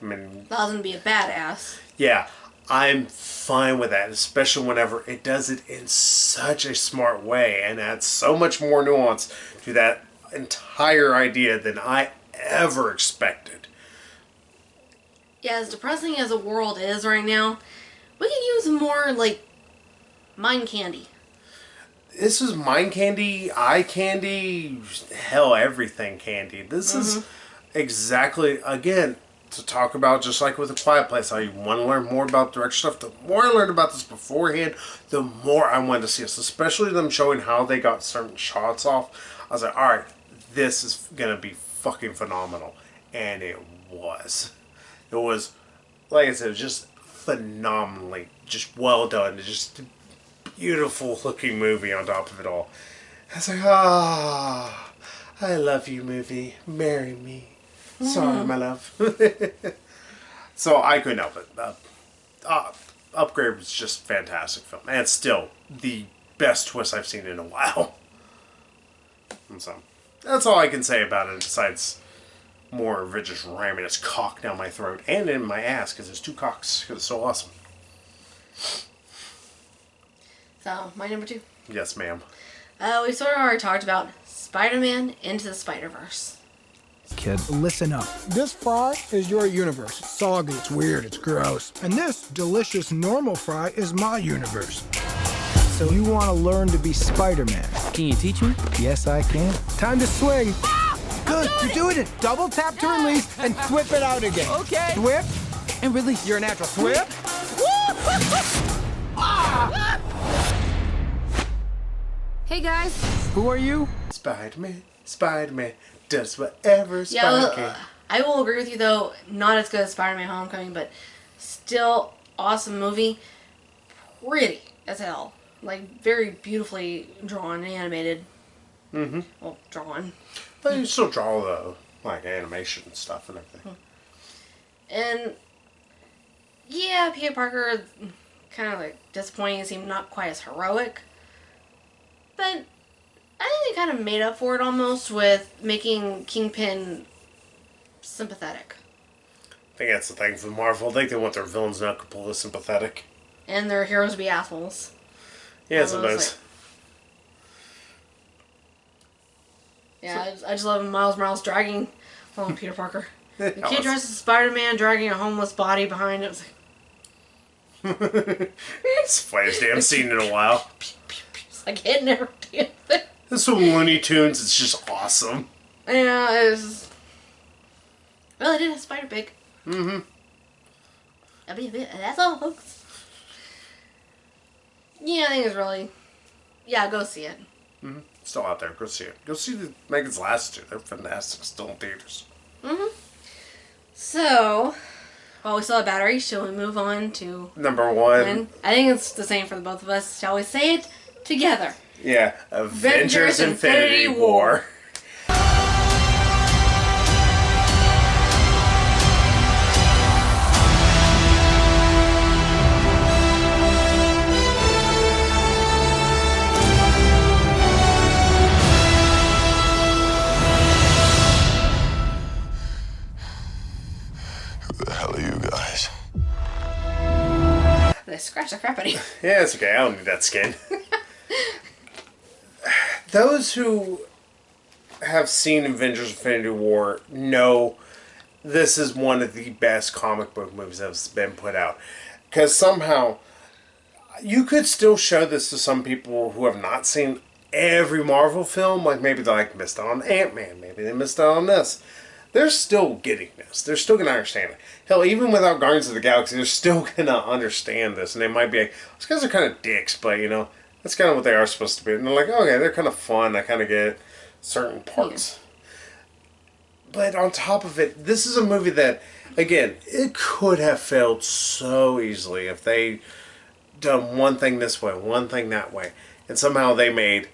I mean... Allows him to be a badass. Yeah, I'm fine with that, especially whenever it does it in such a smart way and adds so much more nuance to that entire idea than I ever expected. Yeah, as depressing as the world is right now, we could use more, like, mind candy. This is mind candy, eye candy, hell, everything candy. This is exactly, again, to talk about, just like with A Quiet Place, I want to learn more about direct stuff. The more I learned about this beforehand, the more I wanted to see this, especially them showing how they got certain shots off. I was like, alright, this is going to be fucking phenomenal. And it was. It was, like I said, it was just phenomenally, just well done. Just a beautiful looking movie on top of it all. I was like, I love you, movie. Marry me. Sorry, my love. So I couldn't help it. Upgrade was just a fantastic film. And it's still the best twist I've seen in a while. And so, that's all I can say about it, besides more of it just ramming its cock down my throat and in my ass, because there's two cocks, because it's so awesome. So, my number 2. Yes, ma'am. We sort of already talked about Spider-Man Into the Spider-Verse. Kid, listen up. This fry is your universe. It's soggy, it's weird, it's gross. And this delicious normal fry is my universe. So you want to learn to be Spider-Man. Can you teach me? Yes, I can. Time to swing. Good, you're doing it. Double tap to release and whip it out again. Okay. Whip and release. You're a natural. Whip. Hey guys. Who are you? Spider-Man. Spider-Man does whatever Spider can. I will agree with you though, not as good as Spider-Man Homecoming, but still awesome movie. Pretty as hell. Like, very beautifully drawn and animated. Mm-hmm. Well, drawn. But you still draw the, like, animation and stuff and everything. And, yeah, Peter Parker, kind of, like, disappointing. He seemed not quite as heroic. But I think they kind of made up for it almost with making Kingpin sympathetic. I think that's the thing for Marvel. I think they want their villains not completely sympathetic. And their heroes to be assholes. Yeah, sometimes. Yeah, I just love Miles Morales dragging Peter Parker. The kid dressed as Spider-Man dragging a homeless body behind it. It was like... It's the funniest damn scene in a while. It's like hitting every damn thing. This one Looney Tunes, it's just awesome. Yeah, it was... Well, it did have Spider-Pig. Mm-hmm. That's all, folks. Yeah, I think it's really... Yeah, go see it. Mm-hmm. Still out there. Go see it. Go see the Megan's last 2. They're fantastic. Still in theaters. Mm-hmm. So, while we still have battery, shall we move on to... Number 1. I think it's the same for the both of us. Shall we say it together? Yeah. Avengers Infinity War. They scratch the crap out of you. Yeah, it's okay. I don't need that skin. Those who have seen Avengers Infinity War know this is one of the best comic book movies that's been put out. Because somehow, you could still show this to some people who have not seen every Marvel film. Like maybe they missed out on Ant-Man. Maybe they missed out on this. They're still getting this. They're still going to understand it. Hell, even without Guardians of the Galaxy, they're still going to understand this. And they might be like, these guys are kind of dicks, but that's kind of what they are supposed to be. And they're like, okay, they're kind of fun. I kind of get certain parts. Yeah. But on top of it, this is a movie that, again, it could have failed so easily if they done one thing this way, one thing that way. And somehow they made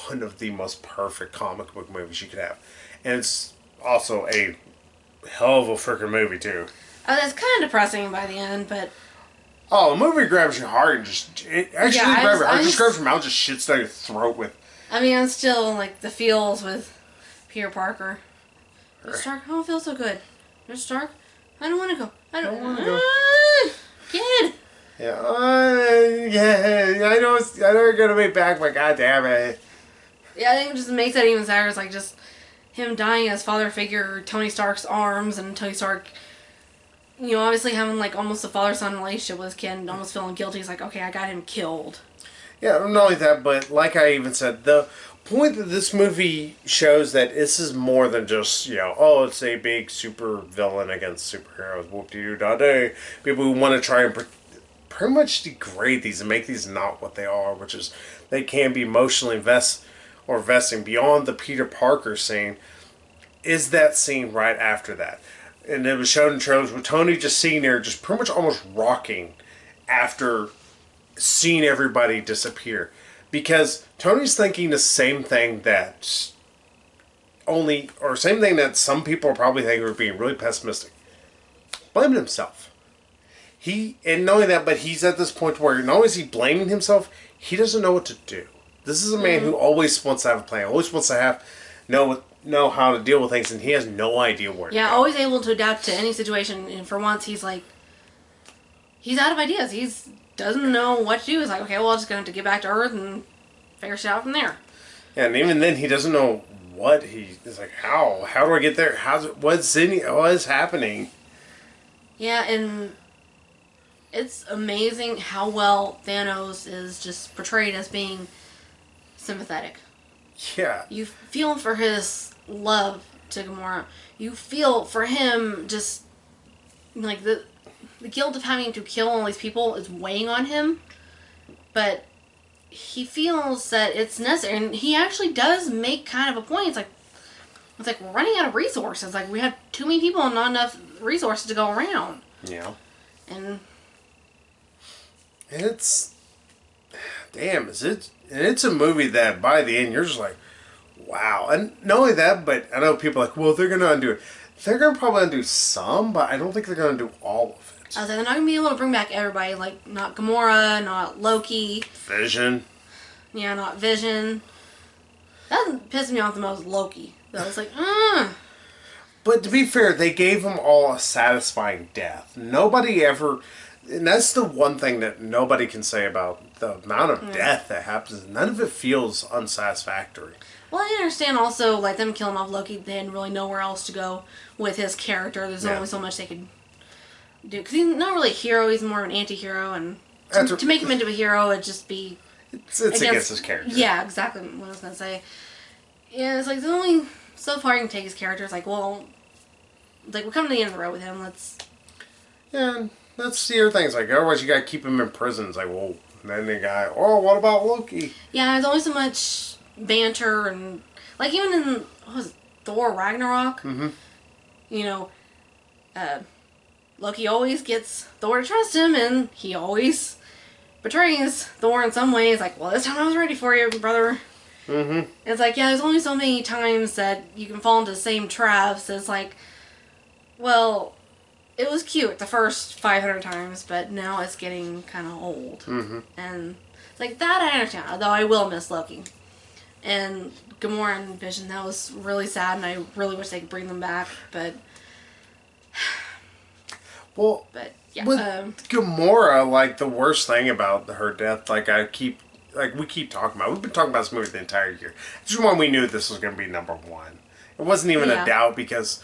one of the most perfect comic book movies you could have. And it's also a hell of a freaking movie, too. It's kind of depressing by the end, but... Oh, a movie grabs your heart and just grabs your mouth, just shits down your throat with... I mean, I'm still, the feels with Peter Parker. Mr. Stark, I don't feel so good. Mr. Stark, I don't want to go. I don't want to go. Kid! Yeah, I know you're going to be back, but goddamn it. Yeah, I think it just makes that even sadder. It's just him dying as father figure, Tony Stark's arms, and Tony Stark, obviously having almost a father-son relationship with his kid and almost feeling guilty. He's like, okay, I got him killed. Yeah, not only that, but like I even said, the point that this movie shows that this is more than just, it's a big super villain against superheroes. Whoop-de-doo-da-day. People who want to try and pretty much degrade these and make these not what they are, which is they can be emotionally investing beyond the Peter Parker scene, is that scene right after that. And it was shown in trailers with Tony just sitting there, just pretty much almost rocking after seeing everybody disappear. Because Tony's thinking the same thing that some people are probably thinking are being really pessimistic. Blaming himself. And knowing that, but he's at this point where not only is he blaming himself, he doesn't know what to do. This is a man who always wants to have a plan, always wants to know how to deal with things, and he has no idea where to go. Always able to adapt to any situation, and for once he's out of ideas. He's doesn't know what to do. He's like, okay, well, I'm just going to have to get back to Earth and figure shit out from there. Yeah, and even then, he doesn't know what he's like, how do I get there? What's happening? Yeah, and it's amazing how well Thanos is just portrayed as being sympathetic. Yeah. You feel for his love to Gamora. You feel for him just the guilt of having to kill all these people is weighing on him, but he feels that it's necessary, and he actually does make kind of a point. It's like we're running out of resources. We have too many people and not enough resources to go around. Yeah. And it's it's a movie that by the end you're just like, wow. And not only that, but I know people are like, well, they're gonna undo it. They're gonna probably undo some, but I don't think they're gonna do all of it. They're not gonna be able to bring back everybody. Not Gamora, not Loki, Vision. Yeah, not Vision. That pissed me off the most. Loki. That was But to be fair, they gave them all a satisfying death. Nobody ever... And that's the one thing that nobody can say about the amount of death that happens. None of it feels unsatisfactory. Well, I understand also, them killing off Loki, they didn't really know where else to go with his character. There's only so much they could do. Because he's not really a hero, he's more of an anti-hero. And to make him into a hero, it'd just be... It's against his character. Yeah, exactly what I was going to say. Yeah, it's there's only so far you can take his character. It's we're coming to the end of the road with him. Let's... Yeah, that's the other thing. It's otherwise you got to keep him in prison. It's whoa. And then the guy, what about Loki? Yeah, there's always so much banter and... even in, what was it, Thor Ragnarok? Mm-hmm. Loki always gets Thor to trust him, and he always betrays Thor in some ways. Well, this time I was ready for you, brother. Mm-hmm. It's there's only so many times that you can fall into the same traps. It's well, it was cute the first 500 times, but now it's getting kind of old. Mm-hmm. And it's that I understand, although I will miss Loki. And Gamora and Vision, that was really sad, and I really wish they could bring them back, but... Well, yeah, with Gamora, the worst thing about her death, we keep talking about. We've been talking about this movie the entire year. This is when we knew this was going to be number one. It wasn't even a doubt because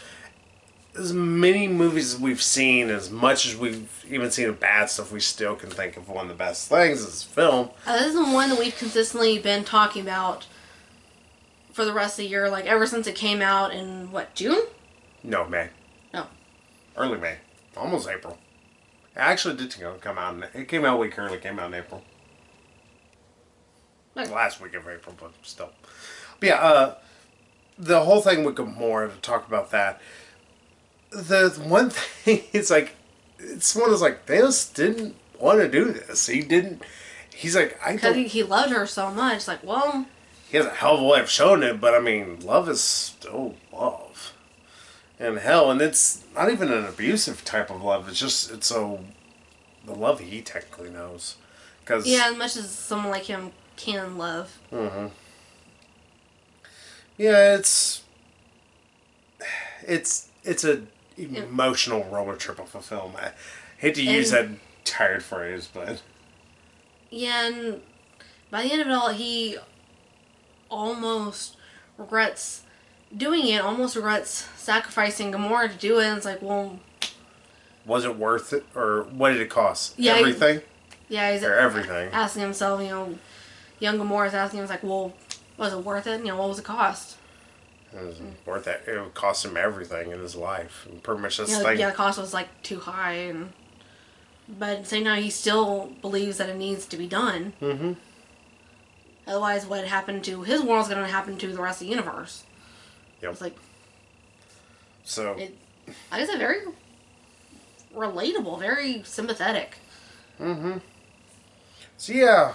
as many movies as we've seen, as much as we've even seen of bad stuff, we still can think of one of the best things is film. This is the one that we've consistently been talking about for the rest of the year, like ever since it came out in, what, June? No, May. No. Early May. Almost April. It actually did come out. It came out a week early. It came out in April. Like last week of April, but still. But yeah, the whole thing with Gamora, to talk about that, the one thing, it's one of those, like, Thanos didn't want to do this. He's like, because he loved her so much. Like, well, he has a hell of a way of showing it, but I mean, love is still love. And hell, and it's not even an abusive type of love. It's the love he technically knows. Yeah, as much as someone like him can love. Mm-hmm. Yeah, it's a emotional roller trip of a film. I hate to use that tired phrase, but yeah, and by the end of it all, he almost regrets doing it. Almost regrets sacrificing Gamora to do it. And it's like, well, was it worth it, or what did it cost? Yeah, everything. He's everything. Asking himself, young Gamora's asking him, like, well, was it worth it? What was the cost? It was worth it. It would cost him everything in his life. And pretty much that's the thing. Yeah, the cost was like too high, but at the same time, he still believes that it needs to be done. Mm-hmm. Otherwise, what happened to his world is going to happen to the rest of the universe. Yep. It's like, so, like I said, very relatable, very sympathetic. Mm-hmm. So yeah,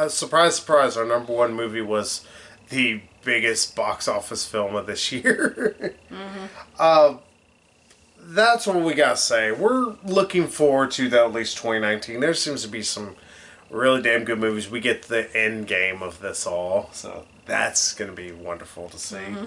surprise, surprise, our number one movie was the biggest box office film of this year. Mm-hmm. That's what we gotta say. We're looking forward to at least 2019. There seems to be some really damn good movies. We get the end game of this all, so that's gonna be wonderful to see. Mm-hmm.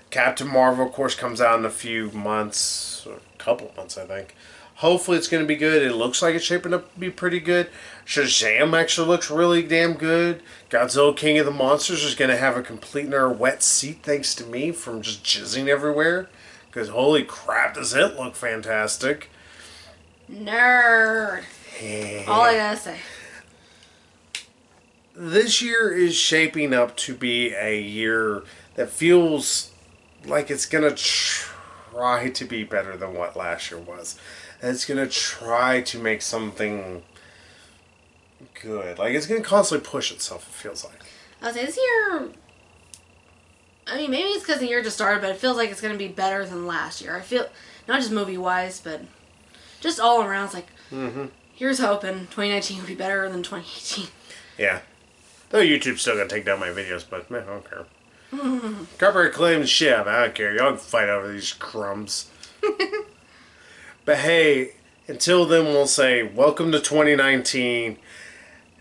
Captain Marvel, of course, comes out in a few months, or a couple months, I think. Hopefully it's going to be good. It looks like it's shaping up to be pretty good. Shazam actually looks really damn good. Godzilla King of the Monsters is going to have a complete and utter wet seat thanks to me from just jizzing everywhere. Because holy crap, does it look fantastic. Nerd. All I gotta say. This year is shaping up to be a year that feels like it's going to try to be better than what last year was. And it's going to try to make something good. Like, it's going to constantly push itself, it feels like. I would say this year, I mean, maybe it's because the year just started, but it feels like it's going to be better than last year. I feel, not just movie-wise, but just all around. It's like, here's hoping 2019 will be better than 2018. Yeah. Though YouTube's still going to take down my videos, but man, I don't care. Copyright claims, shit, I don't care. Y'all can fight over these crumbs. But hey, until then, we'll say welcome to 2019,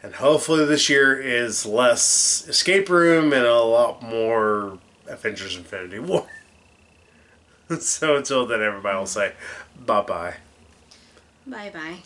and hopefully this year is less Escape Room and a lot more Avengers Infinity War. So until then, everybody will say bye-bye. Bye-bye.